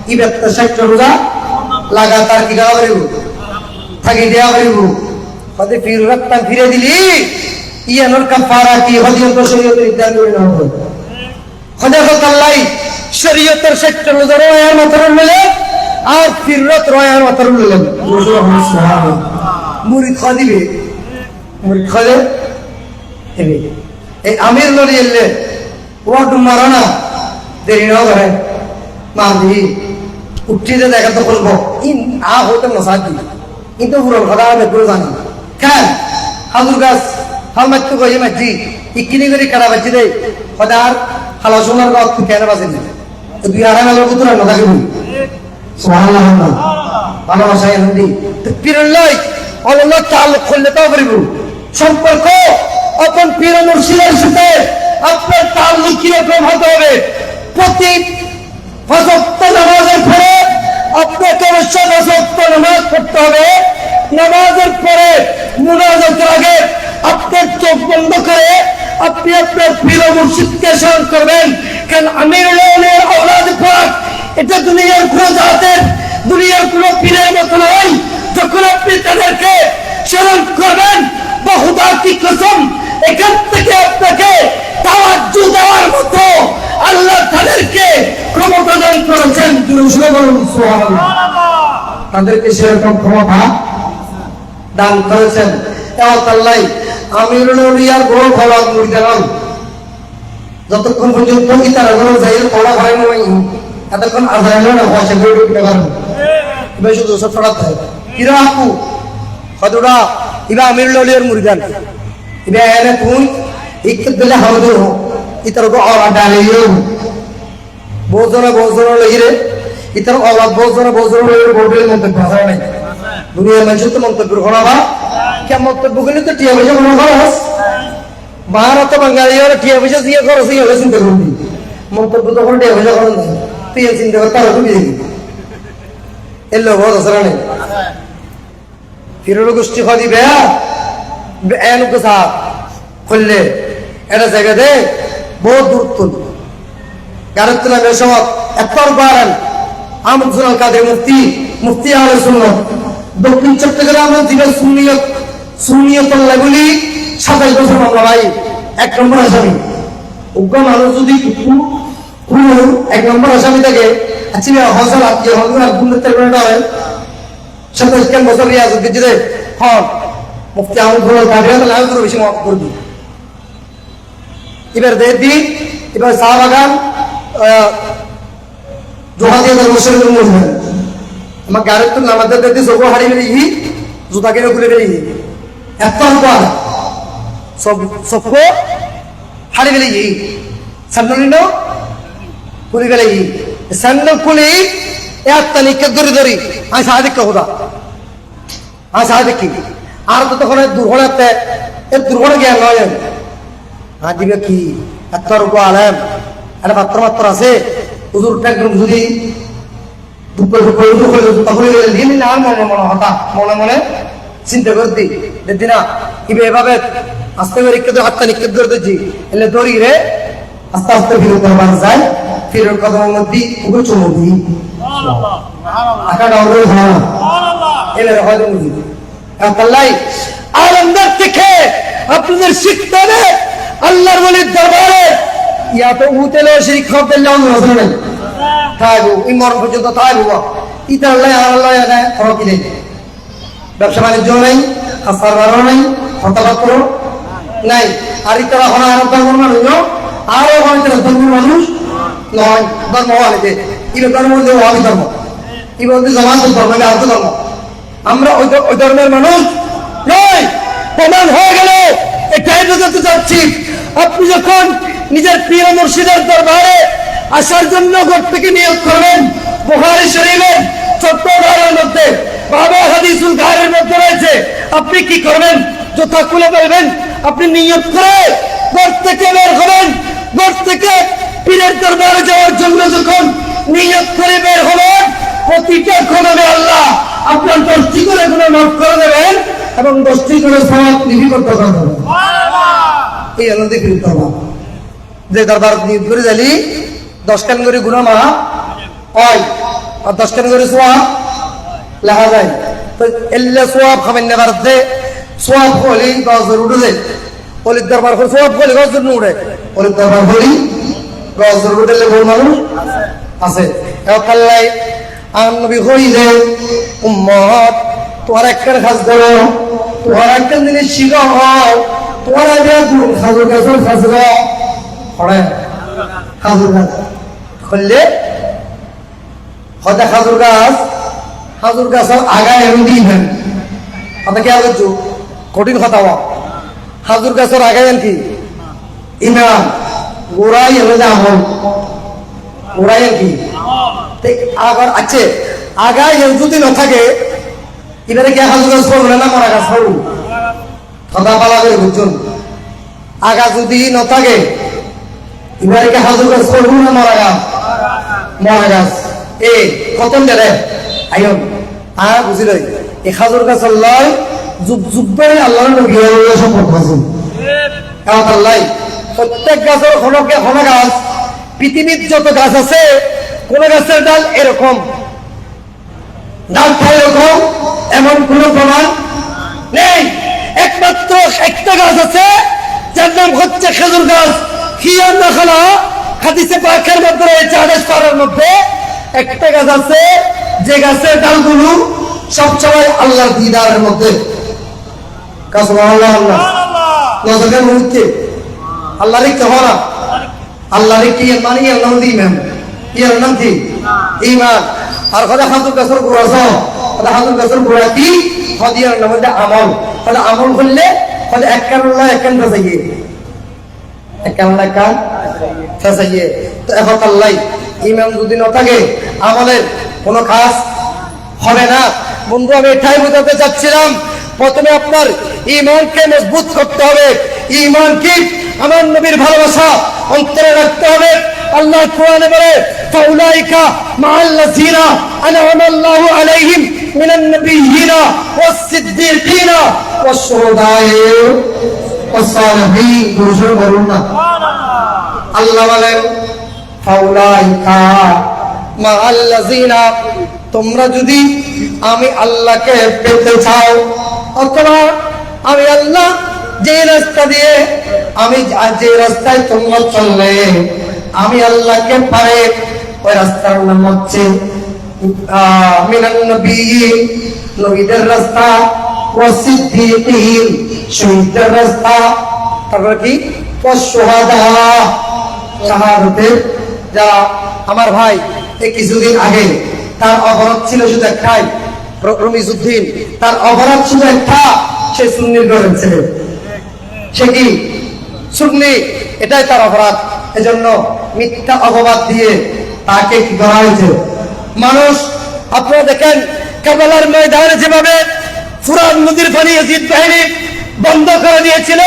কি ব্যক্তি ষাট রোজা লাগাতার কি দেওয়া পারিব থাকি দেওয়া পারিব হতে ফির রক্তা ফিরে দিলি ইয়ানোর কাফারা কি হদিয়ত শরীয়ত নির্ধারণ করে নেওয়া হবে হদাকত আল্লাহ শরীয়তের ষাট রোজা রয়ার মাথার মিলে আর ফিরত রয়ার মাথার মিলে মুরিদ খা দিবে মুরিদ খালে দেবে এই আমির লড়ি এলে ওয়াট মারা না দেরি না করে মার দি উঠিতে দেখা তো করবো ইন আ হতে নসাদ দি কিন্তু পুরোর কথা আমি পুরো জানি কেন হাজুর গাছ হাল মারতে কই মারছি ইকিনি করে কাটা বাচ্চি দেয় সদার হালা সোনার গাছ কেন বাজে না দুই আড়াই মেলার পুতুল না থাকিব সুবহানাল্লাহ ভালোবাসায় নদী পীরের লই অল্লাহ তাআলা খুললে তাও পারিব সম্পর্ক আপন পীর মুর্শিদের সাথে আপনার তাল্লুক কিরকম হতে হবে প্রতি পাঁচ ওয়াক্ত নামাজের পরে আপনাকে অবশ্যই পাঁচ ওয়াক্ত নামাজ পড়তে হবে। নামাজের পরে মুনাজাতের আগে আপনার চোখ বন্ধ করে আপনি আপনার প্রিয় মুর্শিদকে স্মরণ করবেন। কারণ আমিরুল আউলিয়ার আওলাদ পাক, এটা দুনিয়ার কোন জাতের, দুনিয়ার কোন পীরের মতো নয়। যখন আপনি তাদেরকে স্মরণ করবেন, বহুদা কি কসম, এখান থেকে আপনাকে তাওয়াজ্জু দেওয়ার মতো আল্লাহ তাদেরকে ক্ষমতা দান করেছেন। তাদেরকে সেরকম ক্ষমতা দান করেছেন। আল্লাহ আমিরুল আউলিয়ার বড় ফলাদ মুরিদান যতক্ষণ পর্যন্ত ইতারা কোনো যাইয়ের পড়া হয় না, এতক্ষণ আজান না পয়সা করে ঢুকতে পারবো। এবার শুধু সব ছড়াতে হয় কিরা আপু কতটা ইবা আমিরুল আউলিয়ার মুরিদান ইবা এনে তুই ইকত দিলে হাওদে হো ইতার তো আওলা ডালিও বহুজন লইরে ইতার আওলাদ বহুজন লইরে বড়দের মন্তব্য ভাষা নাই। দুনিয়ার মানুষ তো মন্তব্য করা বা কে মন্তব্য করলে তো টিয়া পয়সা মনে খরচ ভারত বাঙালি ওরা টিয়া পয়সা দিয়ে খরচ হলে চিন্তা করবি। মন্তব্য তখন টিয়া পয়সা খরচ নাই, তুই চিন্তা কর তারা তুমি দেখবি এলো বহুত আসরা নেই। ফিরোর গোষ্ঠী খাদি বেয়া এনুকে সাপ খুললে এটা জায়গা দে বহুত দূর তুল গাড়ির তুলা মেসব এতর বারান আমদুল কাদের মুফতি আহলে সুন্নাত দক্ষিণ চট্টগ্রাম জিলা সুন্নিয়তুল্লাহ বলি 27 বছর মামলা ভাই, 1 নম্বর আসামি। উগ্র মানুষ যদি কোন 1 নম্বর আসামি থাকে আচ্ছা হজর আজকে হজর গুণের বেড়াটা হয় 27 বছর রিয়াজত দিতে হন মুফতি আমদুল কাদের লাইভ করে বেশি মাফ করে দিই। এবার দেখ দি এবার চা বাগান জোহা দিয়ে বছর আমার গাড়ির তো নামাজের দেখতে চোখ হারিয়ে বেরিয়ে জুতা কিনে খুলে বেরিয়ে এত সবকো হারিয়ে বেরিয়ে স্যান্ডেল খুলে বেরিয়ে স্যান্ডেল খুলে একটা নিক্ষেপ ধরি আমি সাহায্য হোদা আমি সাহায্য আর তো তখন দুর্ঘটনাতে এর দুর্ঘটনা জ্ঞান নয় আর দিবে কি এত রূপ আলেম একটা পাত্র মাত্র আছে হুজুর একদম যদি মনে মনে চিন্তা করতি দেখি না এভাবে আস্তে করে হাতটা নিক্ষেপ করে দিচ্ছি এলে দড়ি রে আস্তে আস্তে ফিরত যায় ফিরত কদমের মধ্যে ওগুলো চুমু দিই আলমদার থেকে আপনাদের শিখতে হবে আল্লাহর ওলির দরবারে ইয়া তো উতেলে শিরিক হবে না নেই থাকবো এই মরণ পর্যন্ত থাকবো ইতার আল্লাহ খরচ নেই, ব্যবসা বাণিজ্য নেই, আসার বারো নেই, কথাবার্তা নাই। আর ইতারা হন আরব ধর্মের মানুষ আরো হয় ধর্মের মানুষ নয় ধর্ম হওয়ালে ইবে ধর্ম বলতে ওয়াবি ধর্ম ই বলতে জমাত ধর্ম আর ধর্ম আমরা ওই ধর্মের মানুষ নয়। প্রমাণ হয়ে গেল এটাই বোঝাতে চাচ্ছি আপনি যখন নিজের প্রিয় মুর্শিদের দরবারে আসার জন্য ঘর থেকে নিয়োগ করবেন বুখারী শরীফের 14 মধ্যে বাবা হাদিসুল গায়ের মধ্যে রয়েছে আপনি কি করবেন জুতা খুলে ফেলবেন আপনি নিয়োগ করে ঘর থেকে বের হবেন। ঘর থেকে পীরের দরবারে যাওয়ার জন্য যখন নিয়োগ করে বের হবেন প্রতিটা ক্ষণে আল্লাহ আপনার 10টি করে গুনাহ মাফ করে দেবেন এবং 10টি করে সওয়াব লিপি করতে পারবেন। এই আনন্দে ফিরতে হবে যে দরবার নিয়োগ করে যালি 10 কান করে গুনাহ মাফ হয় আর 10 কান করে সওয়াব লেখা যায়। তো এল্লা সওয়াব খাবেন না বারদে সওয়াব হলি গজর উঠে অলির দরবার করে সওয়াব হলি গজর উঠে অলির দরবার হলি গজর উঠলে বল মানুষ আছে। আল্লাহ আন নবী হইলে উম্মত তোমার একটা কাজ করো তোমার একটা জিনিস শিখাও তোমার আগে খাজুর গাছের খাজুর পড়ে খাজুর গাছ করলে হয়তো খাজুর গাছের আগায় এমন দিবেন কথা কি আলো কঠিন কথা খাজুর গাছের আগায় কি ইমাম গোড়াই এনে যে আমল গোড়াই কি আবার আছে আগায় যদি না থাকে এবারে কি খাজুর গাছ পড়বে না মরা গাছ পড়ব কথা পালা করে বুঝুন। আগা যদি না থাকে এবারে কি খাজুর গাছ পড়ব না মরা গাছ এ কতন দেরে আইন বুঝিল এই খাজুর গাছ আল্লাহ যুগ যুগ ধরে আল্লাহর নবী সম্পর্ক আছে আল্লাহ প্রত্যেক গাছের কোনো গাছ পৃথিবীর যত গাছ আছে কোন গাছের ডাল এরকম ডালটা এরকম এমন কোন প্রমাণ নেই একমাত্র একটা গাছ আছে যার নাম হচ্ছে খেজুর গাছ খিয়ান নাখলা হাদিসে পাকের মধ্যে রয়েছে আদেশ পারার মধ্যে একটা গাছ আছে যে গাছের ডালগুলো সবসময় আল্লাহর দিদারের মধ্যে সুবহানাল্লাহ নজরের মুহূর্তে আল্লাহর কি হওয়া আল্লাহর কি মানে আল্লাহ ইমান ইয়ার নাম কি ঈমান আর খোদা খাতুর গাছের গোড়া খোদা খাতুর গাছের গোড়া কি খদিয়ার নাম হচ্ছে আমল খোদা আমল করলে খোদা এক কারণে এক কান যাইয়ে এক কারণে এক কান যাইয়ে তো এখন আল্লাহ ঈমান যদি না থাকে আমলের কোনো কাজ হবে না বন্ধু আমি এটাই বোঝাতে চাচ্ছিলাম প্রথমে আপনার ঈমানকে মজবুত করতে হবে ঈমান কি আমার নবীর ভালোবাসা অন্তরে রাখতে হবে আল্লাহ কোরআনে বলে ফাউলাইকা মাআল্লাযিনা আনআমা আল্লাহু আলাইহিম মিনান নাবিয়্যিনা ওয়াস-সিদ্দীকিনা ওয়াশ-শুহাদা'i ওয়াস-সালিহিন দুরূদ বলুন না সুবহানাল্লাহ আল্লাহ বলেন ফাউলাইকা মাআল্লাযিনা তোমরা যদি আমি আল্লাহকে পেতে চাও অথবা আমি আল্লাহ যে রাস্তা দিয়ে আমি যে রাস্তায় তোমরা চললে আমি আল্লাহকে পারে ওই রাস্তার নাম হচ্ছে মিনান নবিয়্যিন নবীদের রাস্তা ওয়াস-সিদ্দীকিন শহীদদের রাস্তা তারপর কি ওয়াশ-শুহাদা শাহাদাতের যারা আমার ভাই এই কিছুদিন আগে তার অপরাধ ছিল শুধু একটাই রমিজউদ্দিন তার অপরাধ ছিল একটা সে সুন্নির ঘরের ছেলে সে কি সুন্নি এটাই তার অপরাধ এজন্য মিথ্যা অপবাদ দিয়ে তাকে কি করা হয়েছে মানুষ আপনারা দেখেন কারবালার ময়দানে যেভাবে ফুরাত নদীর পানি ইয়াজিদ বাহিনী বন্ধ করে দিয়েছিল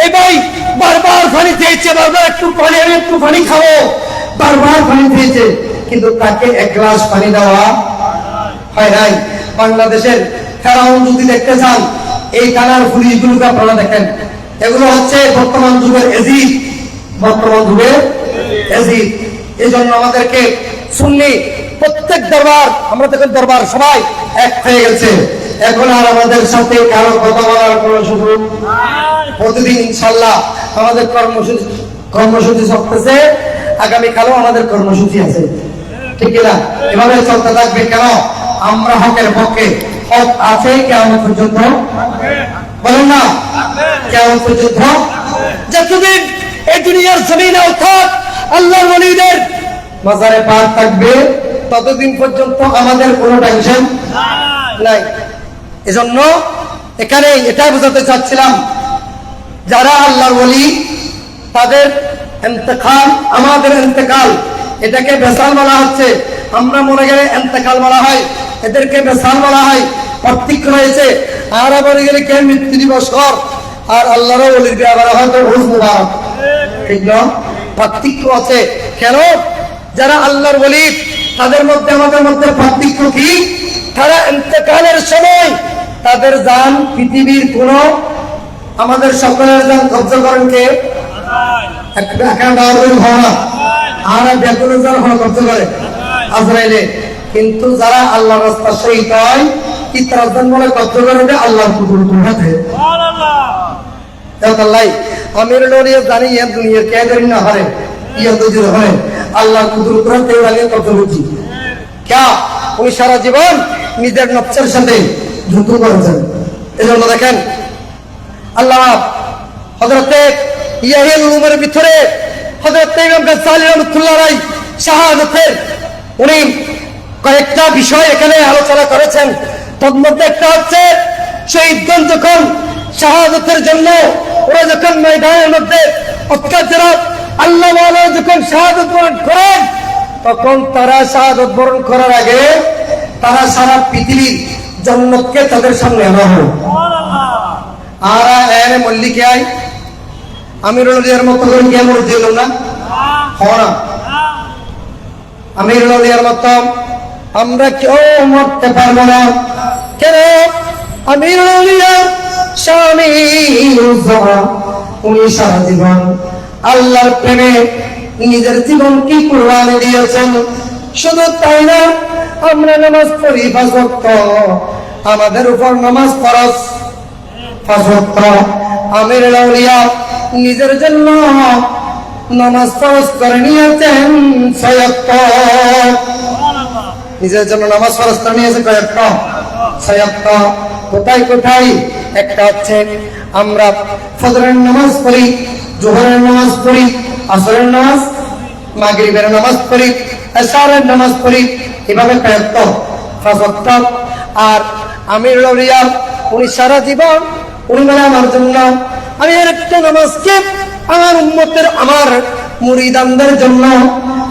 এই ভাই বারবার পানি চেয়েছে বারবার একটু পানি খাবো বারবার পানি চেয়েছে কিন্তু তাকে এক গ্লাস পানি দেওয়া হয় নাই বাংলাদেশের ফেরাউন যদি দেখতে চান এই থানার পুলিশগুলোকে আপনারা দেখেন এগুলো হচ্ছে বর্তমান যুগের এজিদ এই জন্য আমাদেরকে সুন্নি প্রত্যেক দরবার আমরা দেখেন দরবার সবাই এক হয়ে গেছে এখন আর আমাদের সাথে কারো কথা বলার কোনো সুযোগ প্রতিদিন ইনশাল্লাহ আমাদের কর্মসূচি চলতেছে আগামীকালও আমাদের কর্মসূচি আছে ঠিক না এভাবে চলতে থাকবে কেন আমরা হকের পক্ষে হক আছে কিয়ামত পর্যন্ত বলেন না কিয়ামত পর্যন্ত যতদিন এই দুনিয়ার জমিনে অর্থাৎ আল্লাহর ওলিদের মাজারে পাক থাকবে ততদিন পর্যন্ত আমাদের কোনো টেনশন নাই এজন্য এখানে এটাই বোঝাতে চাচ্ছিলাম যারা আল্লাহর ওলি তাদের ইন্তেকাল আমাদের ইন্তেকাল এটাকে বেসাল বলা হচ্ছে আমরা মরে গেলে ইন্তেকাল বলা হয় এদেরকে বেসাল বলা হয় পার্থক্য রয়েছে আর মরে গেলে কে মৃত্যু দিবস কর আর আল্লাহর ওলির বিয়ে করা হয় তো রোজ মুবারক ঠিক না পার্থক্য আছে কেন যারা আল্লাহর ওলি তাদের মধ্যে আমাদের মধ্যে পার্থক্য কি তারা ইন্তেকালের সময় তাদের জান পৃথিবীর কোন আমাদের সকলের জান কবজা করেন কে কিন্তু যারা আল্লাহ রাস্তা শহীদ হয় ইতরাজন বলে কবজা করে দেয় আল্লাহর কুদরতের হাতে আমির লোরিয়া জানি এই দুনিয়ার কে জানি না হারে ইয়া তো যদি হয় আল্লাহর কুদরতের হাতে লাগিয়ে কবজা করছি क्या উনি সারা জীবন নিজের নফসের সাথে যুদ্ধ করেছেন এজন্য দেখেন আল্লাহ হযরতে ইয়াহিয়া উমরের ভিতরে হযরতে ইমাম গাজ্জালী রাহমাতুল্লাহ আলাইহি শাহাদাতের উনি কয়েকটা বিষয় এখানে আলোচনা করেছেন তার মধ্যে একটা হচ্ছে শহীদগণ যখন শাহাদাতের জন্য ওরা যখন ময়দানের মধ্যে অত্যাচার আল্লাহ ওয়ালা যখন শাহাদাত বরণ করেন তখন তারা শাহাদাত বরণ করার আগে তারা সারা পৃথিবীর জান্নাতকে তাদের সামনে আনা হয় আর এনে মল্লিকে আই আমিরুল ওলিয়ার মতো করে কে মরে দিল না হয় না আমিরুল আউলিয়ার মতো আমরা কেউ মরতে পারবো না। কেন? আমিরুল আউলিয়া স্বামী উনি সারা জীবন আল্লাহর প্রেমে নিজের জীবন কি কুরবানি দিয়েছেন। শুধু তাই না, আমরা নামাজ পড়ি 5 ওয়াক্ত, আমাদের উপর নামাজ ফরজ 5 ওয়াক্ত। আমিরুল আউলিয়া নিজের জন্য নামাজ ফরজ করে নিয়েছেন 6 ওয়াক্ত। নিজের জন্য নামাজ ফরজ করে নিয়েছে কয় ওয়াক্ত? 6 ওয়াক্ত। কোথায় কোথায়? একটা হচ্ছে আমরা ফজরের নামাজ পড়ি, জোহরের নামাজ পড়ি, আসরের নামাজ, মাগরিবের নামাজ পড়ি, এশারের নামাজ পড়ি, এভাবে কয় ওয়াক্ত? 5 ওয়াক্ত। আর আমিরুল আউলিয়া উনি সারা জীবন উনি বলে আমার জন্য আমি একটা নামাজকে আমার উম্মতের আমার মুরিদানদের জন্য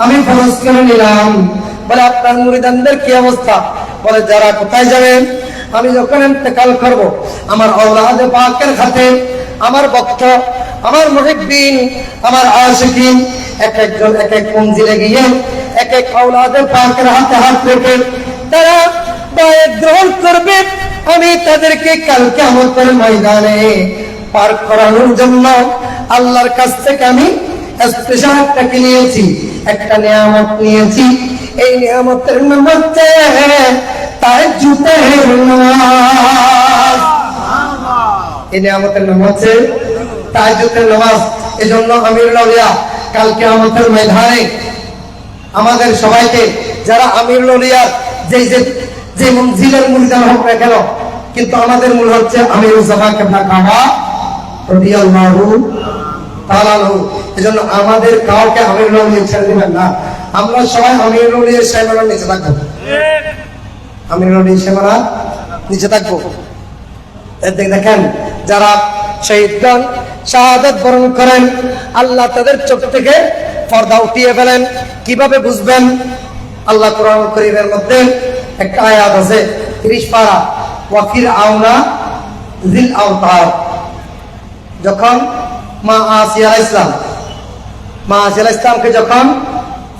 আমি ফরজ করে নিলাম। বলে আপনার মুরিদানদের কি অবস্থা? বলে যারা কোথায় যাবেন? আমি যখন ইন্তেকাল করব, আমার আওলাদে পাকের হাতে আমার ভক্ত, আমার মুহিব্বিন, আমার আশিকিন এক একজন এক এক মঞ্জিলে গিয়ে এক এক আওলাদে পাকের হাতে হাত রেখে তারা বায়াত গ্রহণ করবে। আমি তাদেরকে কাল কিয়ামতের ময়দানে পার করানোর জন্য আল্লাহর কাছ থেকে আমি স্পেশাল একটা নিয়েছি, একটা নিয়ামত নিয়েছি। এই নিয়ামতের নাম হচ্ছে তাহাজ্জুদের নামাজ। এই নিয়ামতের নাম হচ্ছে তাহাজ্জুদের নামাজ। এজন্য আমিরুল আউলিয়া কাল কিয়ামতের ময়দানে আমাদের সবাইকে, যারা আমিরুল আউলিয়ার যে মঞ্জিলের মুরিদান হোক না কেন, কিন্তু আমাদের মূল হচ্ছে আমিরুল জামান কিবলা কাবা রাদিয়াল্লাহু তাআলা আনহু। এজন্য আমাদের কাউকে আমিরুল আউলিয়া ছেড়ে দিবেন না। আমরা সবাই আমিরুল আউলিয়ার সীমানার নিচে থাকবো, আমিরুল আউলিয়ার সীমানার নিচে থাকবো। দেখেন যারা শহীদগণ শাহাদাত বরণ করেন, আল্লাহ তাদের চোখ থেকে পর্দা উঠিয়ে ফেলেন। কিভাবে বুঝবেন? আল্লাহ কোরআন কারীমের মধ্যে একটা আয়াত আছে 30 পারা, ওয়া ফিরআউনা যিল আওতার। যখন মা আসিয়া আলাইহিস সালামকে যখন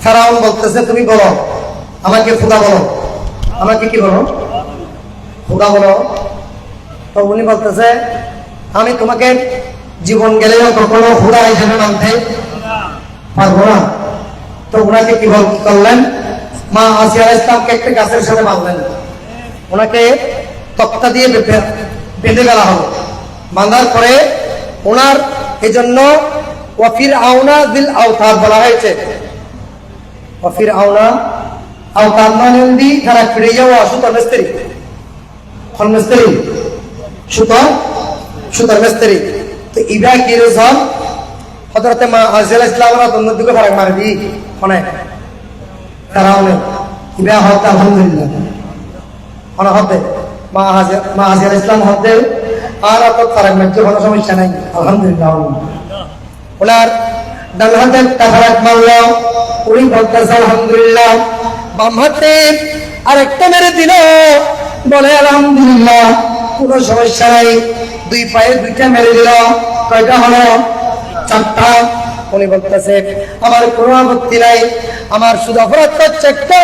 ফেরাউন বলতেছে তুমি বলো আমাকে খোদা বলো, আমাকে কি বলো? খোদা বলো। তো উনি বলতেছে আমি তোমাকে জীবন গেলেও কখনো খোদা হিসেবে মানতে পারবো না। তো ওনাকে কি করলেন? মা আসিয়া আলাইহিস সালামকে একটা গাছের সাথে বাঁধলেন, ওনাকে তক্তা দিয়ে বেঁধে ফেলা হলো। বাঁধার পরে ওনার এই জন্য ওয়া ফিরআউনা যিল আওতার বলা হয়েছে। ওয়া ফিরআউনা আওতার মানে দি তারা ফিরে যাওয়া সুতার মিস্ত্রি, কোন মিস্ত্রি? সুতার মিস্ত্রি। তো ইবা কি রেজাল হযরতে মা আসিয়া আলাইহিস সালামের তন্নের দিকে ফারাক মারবি কোনে ফেরাউনে ইবা হতে আলহামদুলিল্লাহ কোন হতে মা আসিয়া আলাইহিস সালাম হতে আর অত ফারাক মারতে কোনো সমস্যা নাই আলহামদুলিল্লাহ। ওনার ডান হাতে একটা ফারাক মারলো, উনি বলতেছে আলহামদুলিল্লাহ। বাম হাতে আরেকটা মেরে দিল, বলে আলহামদুলিল্লাহ, কোনো সমস্যা নাই। 2 পায়ে 2টা মেরে দিল, কয়টা হলো? 4টা। উনি বলতেছে আমার কোনো আপত্তি নাই, আমার শুধু অপরাধ হচ্ছে একটা,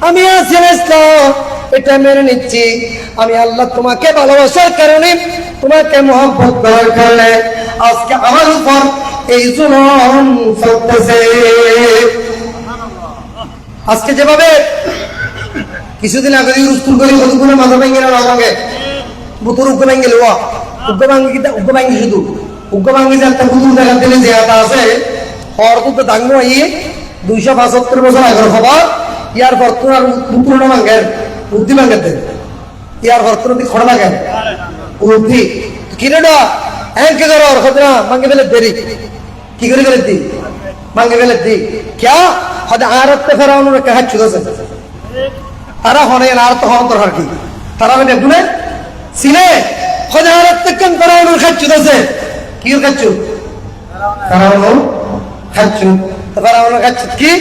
আমি আসিলাম এটা মেনে নিচ্ছি। আমি আল্লাহ তোমাকে ভালোবাসার কারণে, তোমাকে মহব্বত করার কারণে আজকে আমার উপর এই জুলুম চলতেছে। আজকে যেভাবে কিছুদিন আগে স্কুল করি কতগুলো মাথা ভেঙে না আমাকে বুতুর উগ্র ভেঙে লোয়া উগ্র ভাঙ্গি শুধু উগ্র ভাঙ্গি যে একটা বুতুর দেখা দিলে যে আটা আছে অর্থ দাঙ্গো ই 275 বছর আগের খবর। ইয়ার বর্তমান আর বুতুর না ভাঙ্গের বুদ্ধি ভাঙ্গাতে ইয়ার বর্তমান খড়া লাগান বুদ্ধি কিনেডা একে করো আর খদনা ভাঙ্গে ফেলে দেরি কি করে ফেলে দি ভাঙ্গে ফেলে দি ক্যা হদে আরতে ফেরাউনের একটা হাত ছুঁড়েছে তারা হনে আর তো হন তোর কি তারা মানে গুনে সিনে হদে আরতে কেন ফেরাউনের হাত ছুঁড়েছে কি খাচ্ছু ফেরাউন খাচ্ছু তো ফেরাউনের খাচ্ছু কি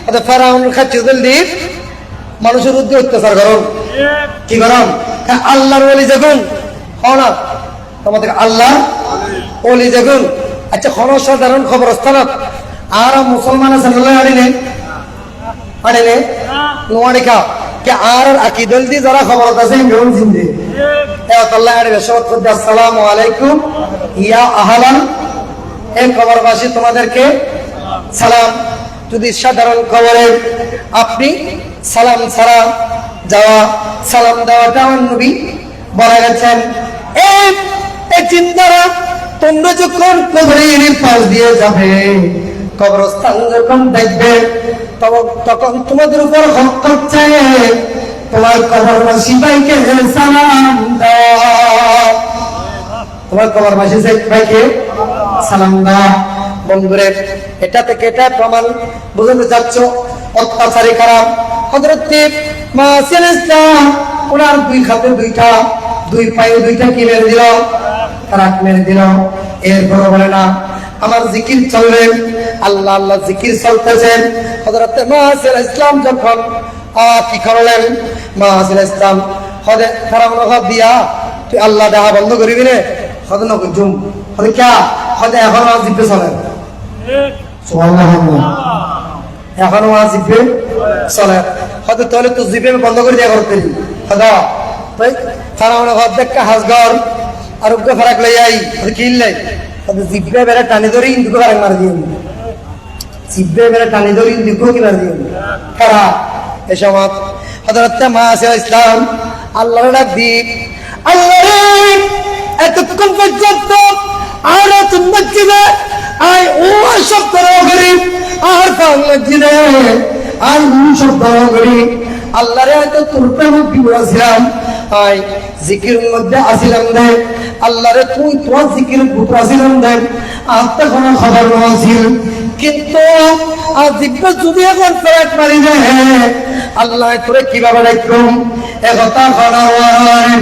হদে ফেরাউনের খাচ্ছু জলদি মানুষের উদ্যোগ অত্যাচার করুন কি করুন আল্লাহর ওলি যখন হনা তোমাদের আল্লাহ ওলি যখন আচ্ছা কোন সাধারণ খবরস্থানত আর মুসলমান আছে আরে নে নোয়ারে কা কে আর আকিদল দি যারা খবর আছে মেরুন জিন্দে এ আল্লাহ আরে বেশত করতে আসসালামু আলাইকুম ইয়া আহলান এই কবরবাসী তোমাদেরকে সালাম। যদি সাধারণ কবরে আপনি সালাম ছাড়া যাওয়া সালাম দেওয়াটা আমার নবী বলে গেছেন। এই চিন্তারা তোমরা যখন কবরের পাশ দিয়ে যাবে কবরস্থান যখন দেখবে তখন তোমাদের উপর হক করছে তোমার কবরবাসী ভাইকে সালাম দাও, তোমার কবরবাসী ভাইকে সালাম দাও। বন্ধুরে এটা থেকে এটা প্রমাণ বুঝতে চাচ্ছ অত্যাচারী খারাপ হযরত মাসিল ইসলাম ওনার দুই হাতে দুইটা দুই পায়ে দুইটা কি মেরে দিল, রাত মেরে দিল। এরপর বলে না আমার জিকির চলবে, আল্লাহ আল্লাহ জিকির চলতেছেন। হযরত মাসিল ইসলাম যখন কি করলেন, মাসিল ইসলাম হদে ফেরাউন হদ দিয়া তুই আল্লাহ দেখা বন্ধ করিবি রে, হদে নক জুম হদে কে হদে এখন জিপে চলে সুবহানাল্লাহ, এখন জিপে চলে হদে তাহলে তো জিপে বন্ধ করে দিয়া করতে হদা তাই ফেরাউন হদ দেখা হাজগর আর উগ্র ফারাক লই আই কিনলাই হদে জিপে বেড়ে টানি ধরে ইন্দুকে ফারাক মার দিয়ে জিপে বেড়ে টানি ধরে ইন্দুকে কি মার দিয়ে খারাপ। এ সময় হযরত মাসিল ইসলাম আল্লাহর ডাক দি আল্লাহ এতক্ষণ পর্যন্ত আর তুমি মসজিদে আই ও সব করো গরিব আর মসজিদে আর সব করো গরিব আল্লাহর এত তোর প্রেম দিয়েছিলাম আই জিকিরের মধ্যে আসিলাম দে আল্লাহরে তুই তোর জিকিরের পুত্র আসিলাম দে আর তো কোনো খবর নছিল, কিন্তু আজ জিজ্ঞাসা যদি এখন ফেরাক মারি দে আল্লাহ তোরে কিভাবে রাখুম একথা করা হয়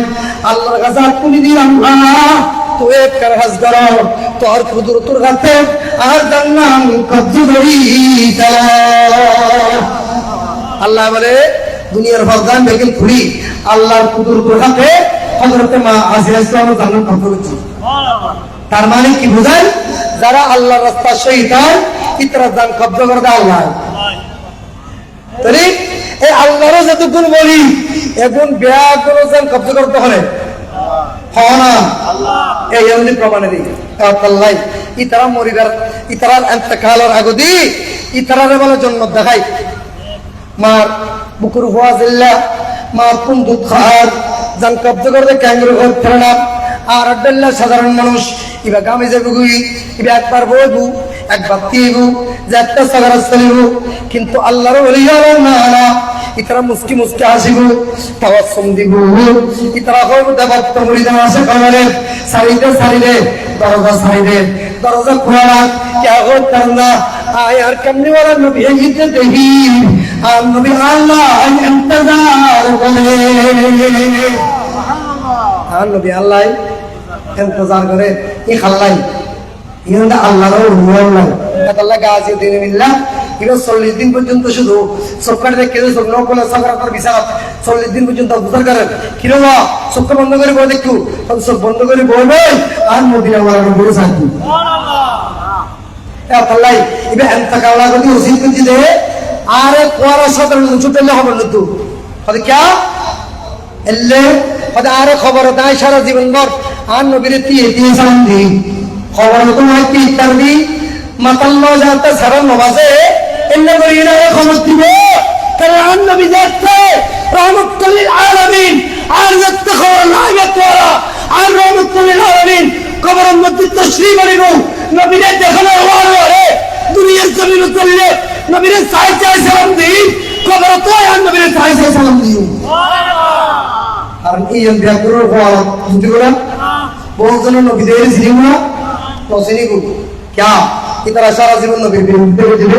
আল্লাহর কাছে তুমি দিলাম তুই এক কাজ করো তোর কুদুর তোর কাছে আর জান্নাম কবজি ধরি আল্লাহ বলে দুনিয়ার ভগবান দেখেন খুলি আল্লাহর কুদুর তোর কাছে হযরত মাসিল ইসলাম জান্নাত কবজি করছে। তার মানে কি বোঝায় যারা আল্লাহর রাস্তা শহীদ হয় ইতরা জান কবজা করে দেয় আল্লাহ। তাই এই আল্লাহর যতক্ষণ বলি এখন বেয়া কোনো জান কবজা করতে হলে হয় না এই এমনি প্রমাণে দিই আল্লাহ ইতারা মরিবার ইতারার ইন্তেকালের আগে দি ইতারারে বলে জন্ম দেখাই মার বুকুর হুয়াজিল্লাহ মার কোন দুধ খার জান কবজা করতে ক্যাঙ্গুরু ঘর ফেরে না আর আড্ডাল্লাহ সাধারণ মানুষ ইবা গামে যাবো গুই ইবা একবার বইবু একবার তিবু যে একটা সাগার চলিব, কিন্তু আল্লাহর ওলি না না ইতারা মুস্কি মুস্কি হাসিবু তাওয়াসসুম দিব ইতারা হইব দেবত্ব মুরিদান আছে কমরে সাইদে সাইদে দরজা সাইদে দরজা খোলা কে হতার না আয় আর কমনি ওয়ালা নবী হিতে দেহি আর নবী আল্লাহ ইন্তজার করে আর নবী আল্লাহ ইন্তজার করে ই খাল্লাই ইন্দা আল্লাহর রুয়াল না আল্লাহ গাজি দিনিল্লাহ ইবা 40 দিন পর্যন্ত শুধু সবকার দেখে সব নকলে সাগরাতর বিচার 40 দিন পর্যন্ত বুঝার করেন কিরবা সব বন্ধ করে বলে দেখু সব বন্ধ করে বলবে আর মদিনা ওয়ালা বলে শান্তি সুবহানাল্লাহ। আল্লাহ ইবা ইন্তকালা যদি ওসিল করে দে আর কোরা সাধারণ ছুটলে হবে না তো হদ কি এলে হদ আর খবর দাই সারা জীবন ভর আর নবীর দিয়ে সালাম দি খবর তো হয় কি তারবি মাতাল্লা যাতে সারা নমাজে এন্না করিনা খবর দিব কারণ নবী যাতে রহমতুল লিল আলামিন আর যাতে খবর লাগে তোরা আর রহমতুল লিল আলামিন কবরের মধ্যে তশরীফ আনিব নবীরে দেখানো ওরে দুনিয়ার জমিনে চললে নবীরে চাই সালাম দি কবর তো আর নবীরে চাই সালাম দি সুবহানাল্লাহ। আর এই ব্যাকরণ হওয়া যদি বলা বহুজন নবীদের জীবন পৌঁছেনি গো क्या इतना सारा जीवन नबी पे उठते हुए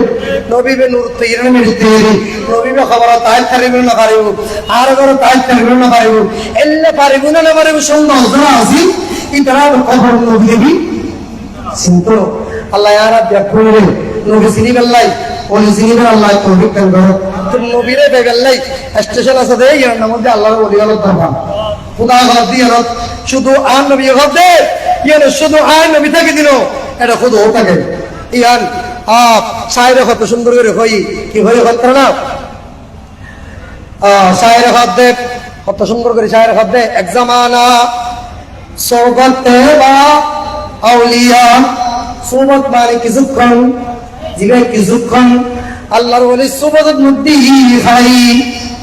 नबी पे नूर तैयार में मिलते हैं नबी पे खबर आता है तेरे में ना पारे वो आर अगर ताज तेरे में ना पारे वो एल्ले पारे वो ना पारे वो शोंगा उधर आसी इतना खबर नबी भी सिंतो अल्लाह यार आप देखो रे नबी सिनी बल्लाई और सिनी बल अल्लाह तो भी कर दो तो नबी रे बेगल्लाई स्टेशन ऐसा दे यार नमोदे अल्लाह को बोलिया लो तबा खुदा गलत दिया लो शुद्ध आन नबी गलत दे ये ना शुद्ध आन नबी तक दिनो এটা খুদ হতা গে ইয়ান আপ সাইরে কত সুন্দর করে হই কি হই হত না শায়ের খাদ্যে কত সুন্দর করে শায়ের খাদ্যে এক জামানা সোবতে বা আউলিয়া সোবত মানে কিছুক্ষণ জীবে কিছুক্ষণ আল্লাহর ওলি সোবতের মধ্যে খাই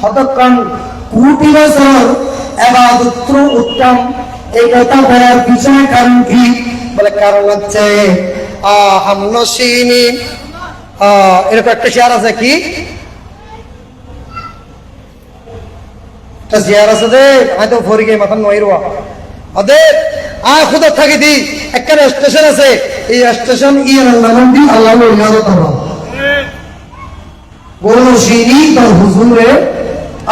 কতক্ষণ কোটি বছর ইবাদত উত্তম। এই কথা বলার পিছনে কারণ কি? বলে কারণ হচ্ছে হামনশিনী এরকম একটা শেয়ার আছে কি শেয়ার আছে যে হয়তো ফরি গিয়ে মাথা নয় রুয়া ওদের খুদ থাকি দি একটা স্টেশন আছে এই স্টেশন ইয়ে আল্লাহ বলশিনী বা হুজুরে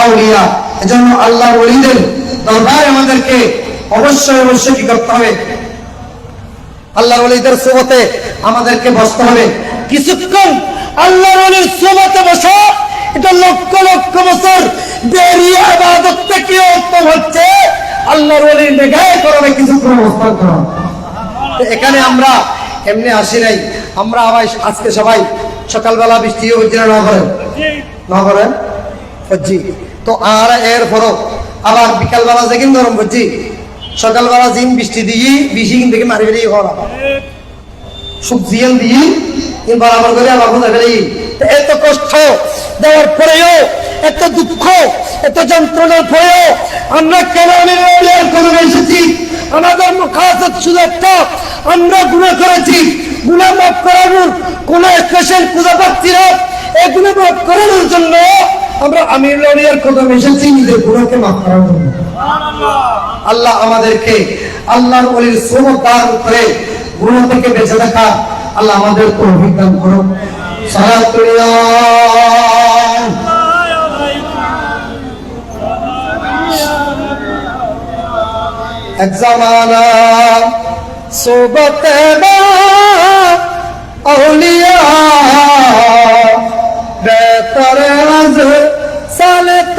আউলিয়া। এজন্য আল্লাহ ওলিদের দরবারে আমাদেরকে অবশ্যই অবশ্যই কি করতে হবে? আল্লাহ ওলিদের সোহবতে আমাদেরকে বসতে হবে কিছুক্ষণ। আল্লাহ ওলির সোহবতে বসা এটা লক্ষ লক্ষ বছর দেরি ইবাদত থেকে উত্তম হচ্ছে আল্লাহর ওলির নেগাহে করবে কিছুক্ষণ অবস্থান করা। এখানে আমরা এমনি আসি নাই, আমরা আবার আজকে সবাই সকালবেলা বৃষ্টি হচ্ছে না করেন হচ্ছি তো আর এর ফরক আবার বিকালবেলা যে কিন্তু গরম হচ্ছি সকালবেলা জিন বৃষ্টি দিয়ে বেশি কিন্তু মারি বেরিয়ে করা সবজি দিয়ে বরাবর করে আবার বোঝা ফেলি। এত কষ্ট দেওয়ার পরেও এত দুঃখ এত যন্ত্রণার পরেও আমরা কেন এসেছি? আমাদের মুখাসত শুধু একটা, আমরা গুনাহ করেছি, গুনাহ মাফ করানোর কোন স্পেশাল পূজা পাচ্ছি না। এই গুনাহ মাফ করানোর জন্য আমরা আমিরুল আউলিয়ার কদমে এসেছি নিজের গুনাহকে মাফ করার জন্য। আল্লাহ আমাদেরকে আল্লাহর ওলির সোহবত দান করে গুনাহ থেকে বেঁচে থাকা আল্লাহ আমাদের তৌফিক দান করুন। এক জামানা সোহবতে বা আউলিয়া বেতরে আজ সালাত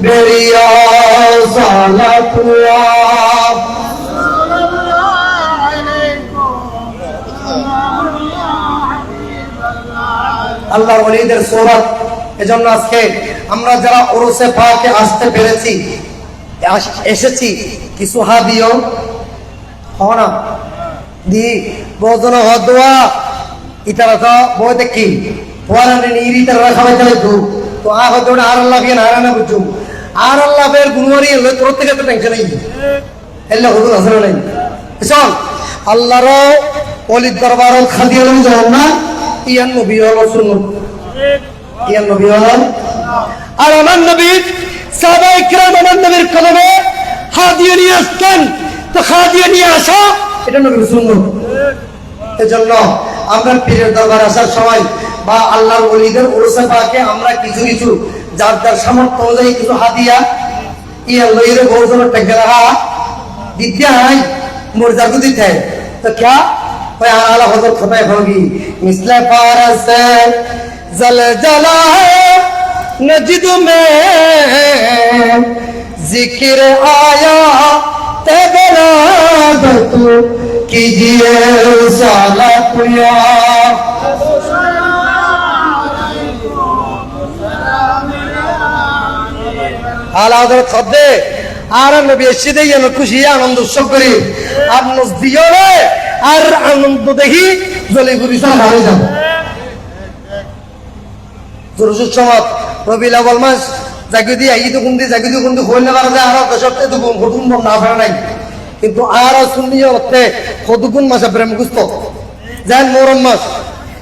বেরিয়া সালাতুয়া আল্লাহর ওলিদের সোহবত। এজন্য আজকে আমরা যারা উরুসে পাকে আসতে পেরেছি এসেছি কিছু হাদিও হনা দি বজন হদওয়া ইতারা তো বই দেখি পরানে নিরি তারা সবাই চলে তো হয়তো আর আল্লাহ বিয়ে না বুঝু আর আল্লাহ বের গুণমারি হলে তোর থেকে তো টেনশন নেই এল্লা হুজুর আসলে নাই চল আল্লাহর ওলির দরবার খাদিয়া লই যাও না ইয়ান নবী হল সুন্নাত ইয়ান নবী হল আর আমার নবী সাহাবায়ে কিরাম আমার নবীর কদমে হাদিয়া নিয়ে আসতেন। তো হাদিয়া নিয়ে আসা এটা নবীর সুন্নাত। এজন্য আমরা পীরের দরবার আসার সময় বা আল্লাহর ওলিদের উরুসে পাকে আমরা কিছু কিছু যার যার সামর্থ্য অনুযায়ী কিছু হাদিয়া ইয়া লইরে বহুজনের টেকে রাখা দিতে হয় মোর জাগু দিতে হয়। তো क्या ওই আলা হযরত খোদায় হোগি মিসলে ফারস জলজলা नजिद में जिक्र आया तबरादत कीजिए सालत या आला हजरत खद्दे আর নবী এসে দেখি খুশি আনন্দ উৎসব করি আর নজদিও আর আনন্দ দেখি জলে ঘুরি হারে যাব জোরসুসমত রবিউল আউয়াল মাস জাগি দিয়ে ঈদ গুন্দি জাগি দিয়ে গুন্দি হইল না পারে আর দশতে তো ঘটুন না ফেরা নাই কিন্তু আর সুন্নিয় হতে খদুগুন মাসে প্রেম গুস্ত যেন মোহরম মাস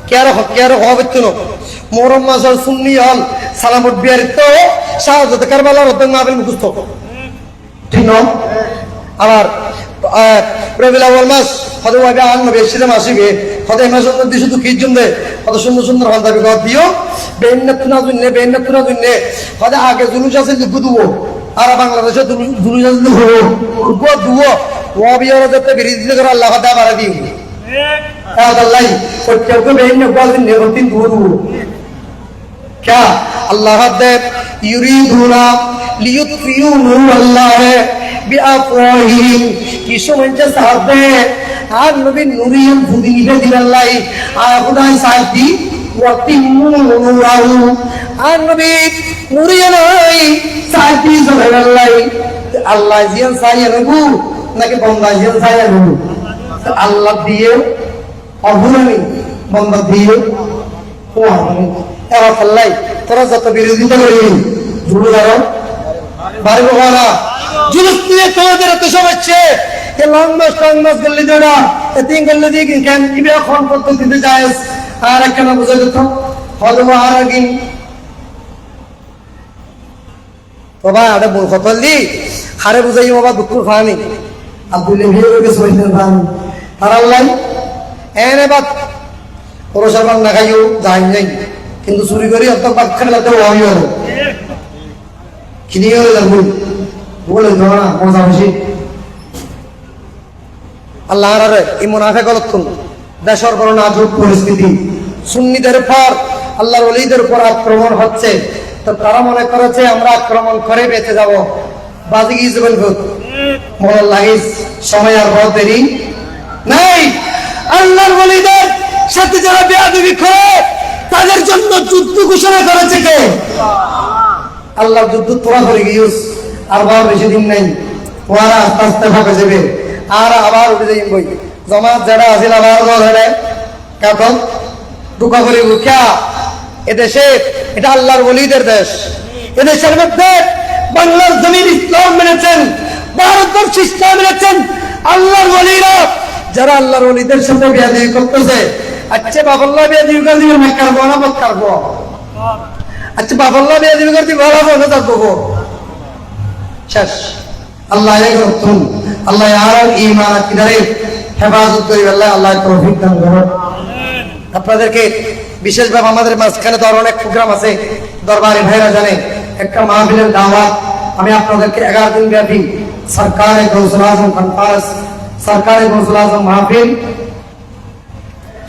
কেয়ার হবে তো মোহরম মাস আর সুন্নি হল সালামত বিয়ার তো শাহাদাত কারবালার হতে মাহফিল মুখস্থ ঠিক না। আবার রবিউল আউয়াল মাস হতে ভাবে আর নবী এসে আসিবে হতে মাসের মধ্যে শুধু কি জন্য কত সুন্দর সুন্দর হল দাবি কর দিও বেন্নাত না দুন্নে হতে আগে জুলুস আছে লিখু দুবো আর বাংলাদেশে জুলুস আছে দুবো দুবো ও বিয়ার যাতে বিরোধিতা করে আল্লাহ দা বাড়া দিও আল্লাহ প্রত্যেককে বেন্না বলেন নে তিন দুবো क्या अल्लाह दे युरीदुना लियुत्फियु नूर अल्लाह बिअफवाहिहिम किसो मंचे साहबे আর নবী নুরিয়ান ফুদি নিবে দিলাল্লাহি আর খুদাই সাহেব দি ওয়াতিমু নূরাহু আর নবী মুড়িয়ে নাই সাইটি চলে আল্লাহ আল্লাহ জিয়ান সাইয়া নেবু নাকি বন্দা জিয়ান সাইয়া নেবু আল্লাহ দিয়ে অভুলানি বন্দা দিয়ে এবার আল্লাহ তোরা যত বিরোধিতা করি জুড়ে দাঁড়ো বাড়ি বাবা জুলুস নিয়ে তোমাদের এত সমস্যা এ লং মাস গেলে দেওয়া তিন গেলে দিয়ে কেন ইবে এখন পদ্ধতিতে যায় আর কেন বুঝে যেত হলো আর আগে বাবা আরে বল ফতল দি হারে বুঝাই বাবা দুঃখ খানি আব্দুল ভিড়ে সইতেন খান আর আল্লাহ এনে বাত পরশাবান না খাইও যাই নাই কিন্তু চুরি করি অত বাদ খেলাতে ওই হলো কিনিও যাবো বলে দাও না মজা বেশি আল্লাহ আরে এই মুনাফিক গলতন দেশের বড় নাজুক পরিস্থিতি সুন্নিদের উপর আল্লাহর ওলিদের উপর আক্রমণ হচ্ছে তো তারা মনে করেছে আমরা আক্রমণ করে বেঁচে যাব বাজি গিয়েছিলেন মনে লাগিস সময় আর বড় দেরি নাই আল্লাহর ওলিদের সাথে যারা বেয়াদবি করে তাদের জন্য যুদ্ধ ঘোষণা করেছে কে আল্লাহর যুদ্ধ তোরা করে গিয়েছ আর বড় বেশি দিন নাই ওরা আস্তে আস্তে ভাবে যাবে আর আবার উঠে যাই বই জমাত যারা আছিল আবার ধরে কাকন দুঃখা করে উঠা এদেশে এটা আল্লাহর ওলিদের দেশ এদেশের মধ্যে বাংলার জমিন ইসলাম মেনেছেন ভারতবর্ষ ইসলাম মেনেছেন আল্লাহর ওলিরা যারা আল্লাহর ওলিদের সাথে বিয়াদবি করতেছে আচ্ছা বাবাল্লাহ বিয়াদবি করে দিবেন না কারবো না মত কারবো আচ্ছা বাবাল্লাহ বিয়াদবি করে দিবেন ভালো না থাকবো শেষ আল্লাহ করতুন আল্লাহ আর ঈমান আকিদারে হেফাজত করি আল্লাহ তৌফিক দান করুন আপনাদেরকে বিশেষভাবে আমাদের মাঝখানে তো অনেক প্রোগ্রাম আছে দরবারে ভাইরা জানে একটা মাহফিলের দাওয়াত আমি আপনাদেরকে 11 দিন ব্যাপী সরকারে গৌসুল আজম কনফারেন্স সরকারে গৌসুল আজম মাহফিল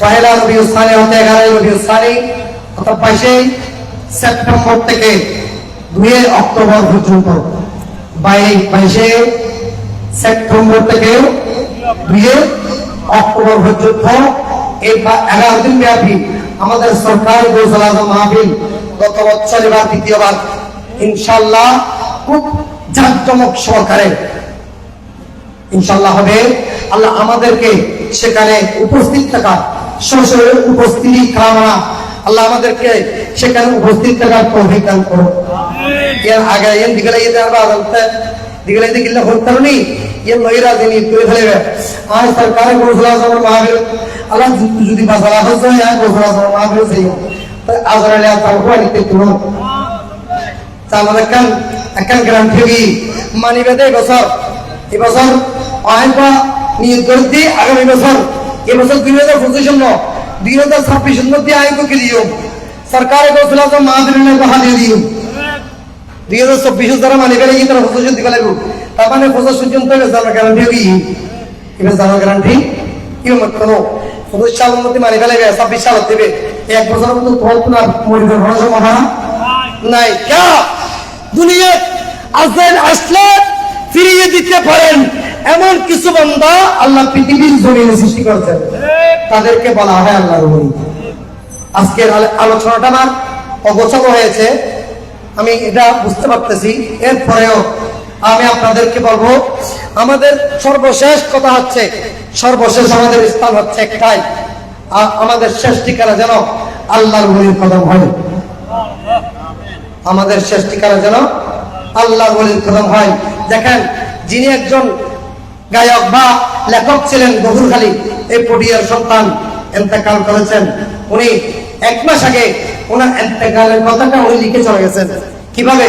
পহেলা রবিউল সানি হতে 11 রবিউল সানি অর্থাৎ 22 সেপ্টেম্বর থেকে 2 অক্টোবর পর্যন্ত 22 সেপ্টেম্বর থেকে 2 অক্টোবর পর্যন্ত এই 11 দিন ব্যাপী আমাদের সরকারি গৌসুল আজম মাহফিল গত বছর এবার দ্বিতীয়বার ইনশাআল্লাহ খুব জাঁকজমক সহকারে ইনশাআল্লাহ হবে আল্লাহ আমাদেরকে সেখানে উপস্থিত থাকা সশরীরে উপস্থিতি কামনা আল্লাহ আমাদেরকে সেখানে উপস্থিত থাকার তৌফিক দান করুন এর আগে এর দিকে লাগিয়ে দেওয়ার আদালতে দিকে লাগিয়ে দিলে হরতারনি এর লইরা দিনই তুলে ফেলবে আর সরকারের গৌসুল আজম মাহফিল আল্লাহ যদি বাজারা হচ্ছে আর গৌসুল আজম মাহফিল সেই আজরাইল তারপর নিতে তুলো তাহলে একখান গ্রান্টি মানিবেদে বছর এবছর আইনটা নিয়োগ করে দিয়ে আগামী বছর এবছর 2025 মধ্যে আইন को দিও সরকার গৌসুল আজম মাহফিলের কথা দিয়ে দিও 2024 দ্বারা মানিবে এই तरह প্রশাসন দিকে লাগবে তার মানে প্রশাসন তো জানা গ্যারান্টি কি এবার জানা গ্যারান্টি কি মত করো 25 সালের মধ্যে মানিবে লাগে 26 সাল দিবে এক বছরের মধ্যে কল্পনা মরিবে বড় সম্ভাবনা নাই क्या দুনিয়া আজল আসলে ফিরিয়ে দিতে পারেন এমন কিছু বান্দা আল্লাহ পৃথিবীর জমিনে সৃষ্টি করেছেন তাদেরকে বলা হয় আল্লাহর ওলি আজকের আলোচনাটা আমার অগোছালো হয়েছে আমি এটা বুঝতে পারতেছি এরপরেও আমি আপনাদেরকে বলবো আমাদের সর্বশেষ কথা হচ্ছে সর্বশেষ আমাদের স্থান হচ্ছে একটাই আমাদের শেষ ঠিকানা যেন আল্লাহর ওলির কদম হয় আমাদের শেষ ঠিকানা যেন আল্লাহর ওলির কদম হয় দেখেন যিনি একজন গায়ক বা লেখক ছিলেন গফুরখালী এই পটিয়ার সন্তান ইন্তেকাল করেছেন উনি 1 মাস আগে ওনার ইন্তেকালের কথাটা উনি লিখে চলে গেছেন কিভাবে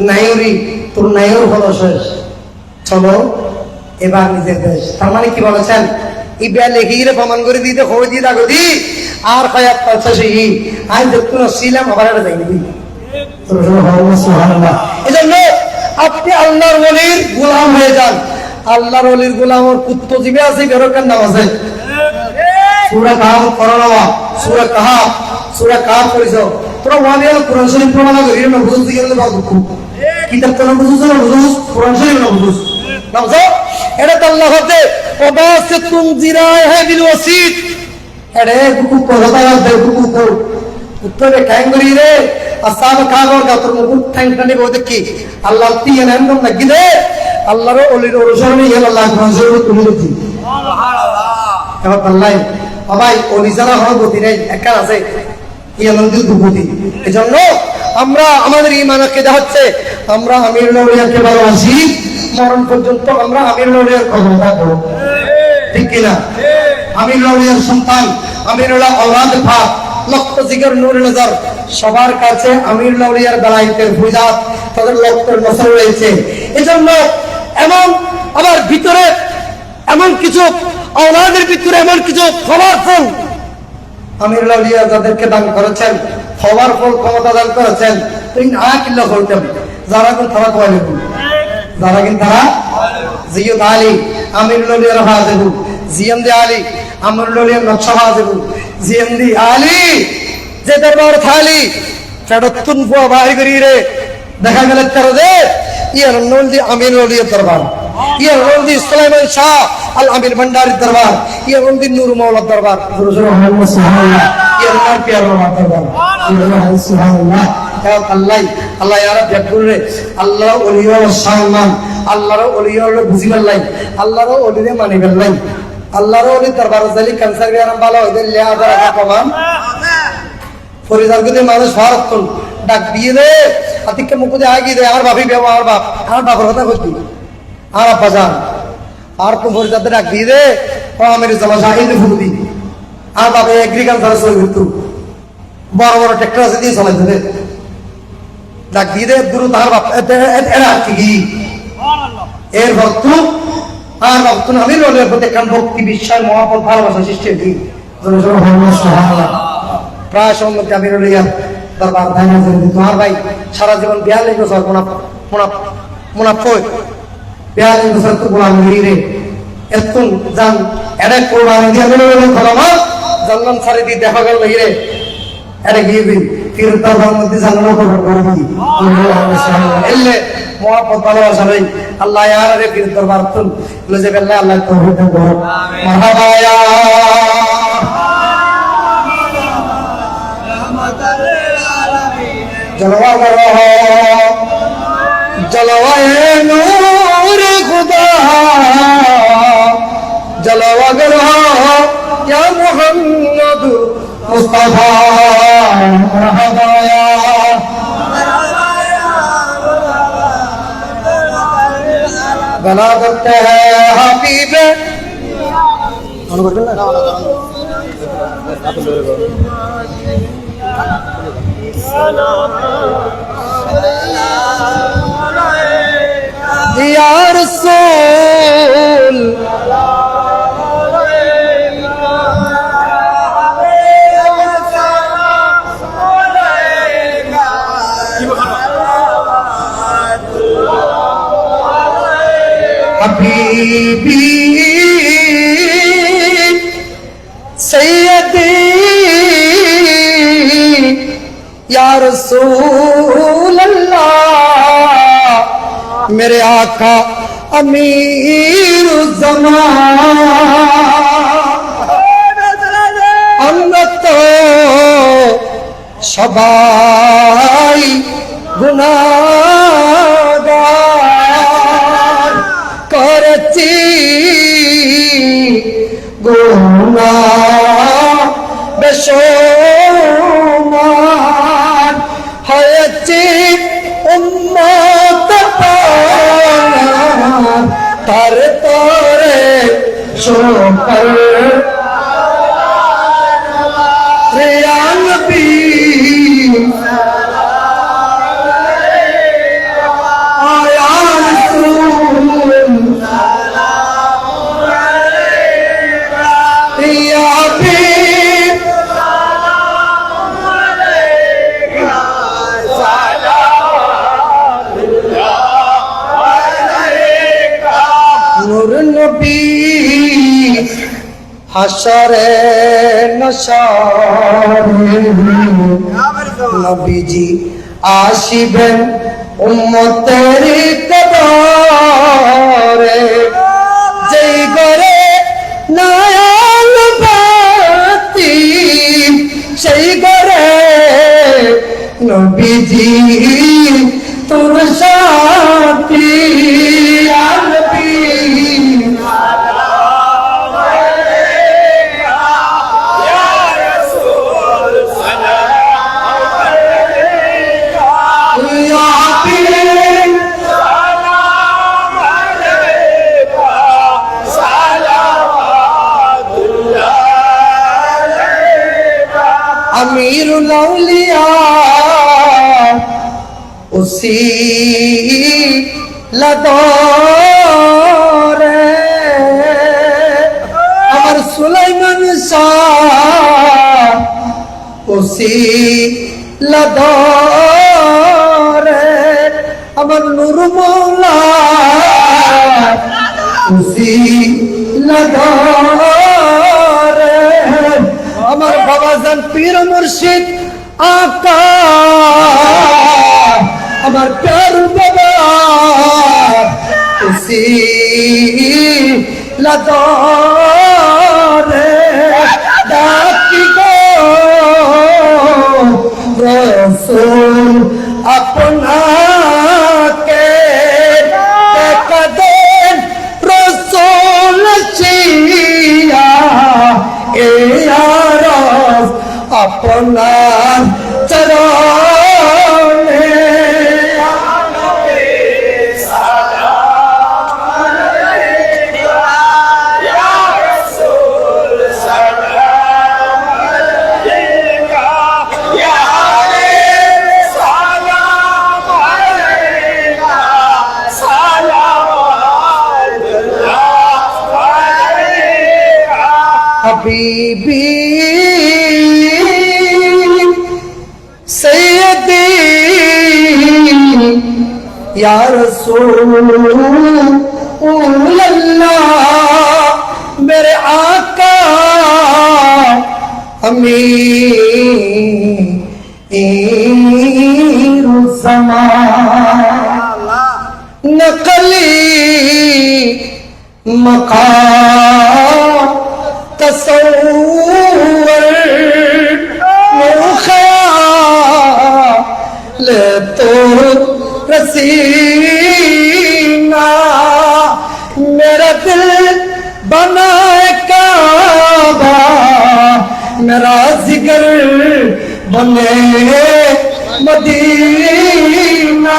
নাইরি তোর নাইর হলো শেষ চলো এবার নিজের দেশ তার মানে কি বলেছেন ইবা লেখিরে প্রমাণ করে দিতে হয়ে দিয়ে দাগো দি আর খায়াত পালছে সেই আই দেখুন ছিলাম আবার এটা যাইনি সুবহানাল্লাহ এজন্য আপনি আল্লাহর ওলির গোলাম হয়ে যান আল্লাহর ওলির গোলাম ওর কুত্তো জিবে আছে বেরকার নাম আছে সূরা কাহফ পড়ানোয়া সূরা কাহফ পড়িছো তোরা ওয়াদিয়াল কোরআন শরীফ প্রমাণ করি না বুঝুস দিকে না দুঃখ কিতাব তো না বুঝুস না বুঝুস কোরআন শরীফ না বুঝুস নামছো এটা তো আল্লাহ হতে ওবাসতুন জিরায় হে বিল ওয়াসিত এরে কুকু কথা দে কুকু উত্তরে কাং করি রে আসাব কাগর গাতর মুকুট ঠাংটানি বই দেখি আল্লাহ তিয়ে নেন না গিলে আল্লাহর ওলির অনুসরণে গেল আল্লাহ নজর তুলে দিচ্ছি এবার আল্লাহ সবাই ওলি যারা হওয়ার গতি নেই একা আছে ইয়ানন্দির দুর্গতি। এজন্য আমরা আমাদের ইমানকে দেখাচ্ছে আমরা আমিরুল আউলিয়াকে ভালোবাসি, মরণ পর্যন্ত আমরা আমিরুল আউলিয়ার খবর রাখবো, ঠিক কিনা? আমিরুল আউলিয়ার সন্তান, আমিরুল আওলাদ পাক, লক্ষ জিগর নূর নজর সবার কাছে আমিরুল আউলিয়ার বেলায়েতের ফুজাত তাদের লক্ষ্যের নজর রয়েছে। এজন্য এমন আবার ভিতরে এমন কিছু আওলাদের ভিতরে এমন কিছু পাওয়ারফুল আমিরুল আউলিয়া যাদেরকে দান করেছেন, পাওয়ারফুল ক্ষমতা দান করেছেন, তুই না কিল্লা করতেন যারা কিন্তু তারা কয় লেখুন, যারা কিন্তু তারা জিয়দ আলী আমিরুল আউলিয়ার হাজির, জিএমডি আলী আমিরুল আউলিয়ার নকশা হাজির, জিএমডি আলী যে দরবার থালি ফেরতুন ফুয়া বাহির করি রে দেখা গেল তারা যে ইয়ার নলদি আমিরুল আউলিয়ার দরবার, ইয়ার নলদি সুলাইমান শাহ আল আমির ভান্ডারির দরবার, ইয়ার নলদি নূর মাওলার দরবার, সুবহানাল্লাহ সুবহানাল্লাহ, ইয়ার নাম পিয়ার মাওলার দরবার, সুবহানাল্লাহ। আল্লাহ আল্লাহ ইয়া রাব্বি বলরে আল্লাহ ওলিয়া সম্মান, আল্লাহর ওলিয়ার বুঝিবার লাই, আল্লাহর ওলিরে মানিবার লাই, আল্লাহর ওলি দরবার জালি ক্যান্সার গিয়ারাম ভালো হইতে লিয়া দা প্রমাণ ফরিদার গদি মানুষ ফারতুন ডাক দিয়ে দে আতিকে মুকুদে আগি দে আর ভাবি ব্যবহার বাপ আর বাবার কথা কইতি আর আপা যান আর তো ফরিদার ডাক দিয়ে দে ও আমির জামা শাহিদ ফুদি আর বাবা এগ্রিকালচার সই হইতো বড় বড় ট্রাক্টর আছে দিয়ে চালাইতে দে ডাক দিয়ে দে গুরু তার বাপ এরা কি এর ভক্ত আর ভক্ত আমির ওলির প্রতি কান ভক্তি বিশ্বাস মহাপদ ভালোবাসা সৃষ্টি হই সুবহানাল্লাহ। প্রায় সম্মতি আমির ওলিয়ার দরবার ধানা করে তোমার ভাই সারা জীবন 42 বছর মুনাফিক 42 বছর তো গোলাম হইরে এতন জান এনে কোরবানি দিয়ে আমির ওলির খলামা জান্নাত ছাড়ি দিয়ে দেখা গেল হইরে এনে গিয়ে ফির দরবার মধ্যে জান্নাত করে দিই এলে মহাপদ ভালোবাসা নেই আল্লাহ ইয়ার রে ফির দরবার তুল লজে বেল্লা আল্লাহ তৌফিক দান করো মারহাবা ইয়া जलवा जलवाए नूर खुदा जलवा या मोहम्मद मुस्तफा मरहबाया गला करते हैं हबीब या रसूल हबीबी सैयदी या रसूल अल्लाह मेरे आका अमीर আমরা তো সবাই গুনাহগার করেছি গুনাহ বেশমার হয়েছি উম্মত তার তরে শোকর রিয়ানবী আয়া রাসূল ইয়া হাবিব নূর নবী হাসরে নশরে নবীজি আসিবেন উম্মতের কবরে যেই ঘরে নয়ন বাতি সেই ঘরে নবীজি তোর সাথী আনবী अमीरुल औलिया उसी लदौरे अमर सुलाइमान शाह उसी लदौरे अमर नूर मौला उसी लदौरे अमर बाबाजान पीर मुर्शिद आका अमर प्यार बाबा उसी लदौरे डाकी को रसूल अपना के कदर रसूल चिया ए अपना चराने हबीबी सैयदी या रसूलल्लाह मेरे आका अमीरुज़्ज़मान नकली मकाम तसव्वुर ले तो रसीना मेरा दिल बनाए काबा मेरा जिगर बने मदीना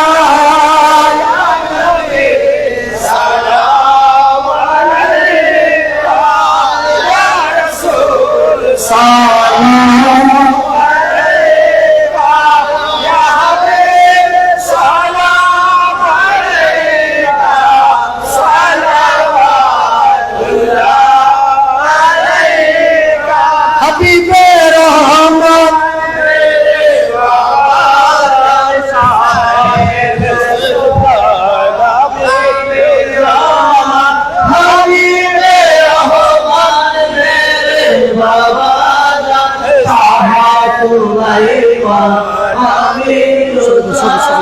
Amin.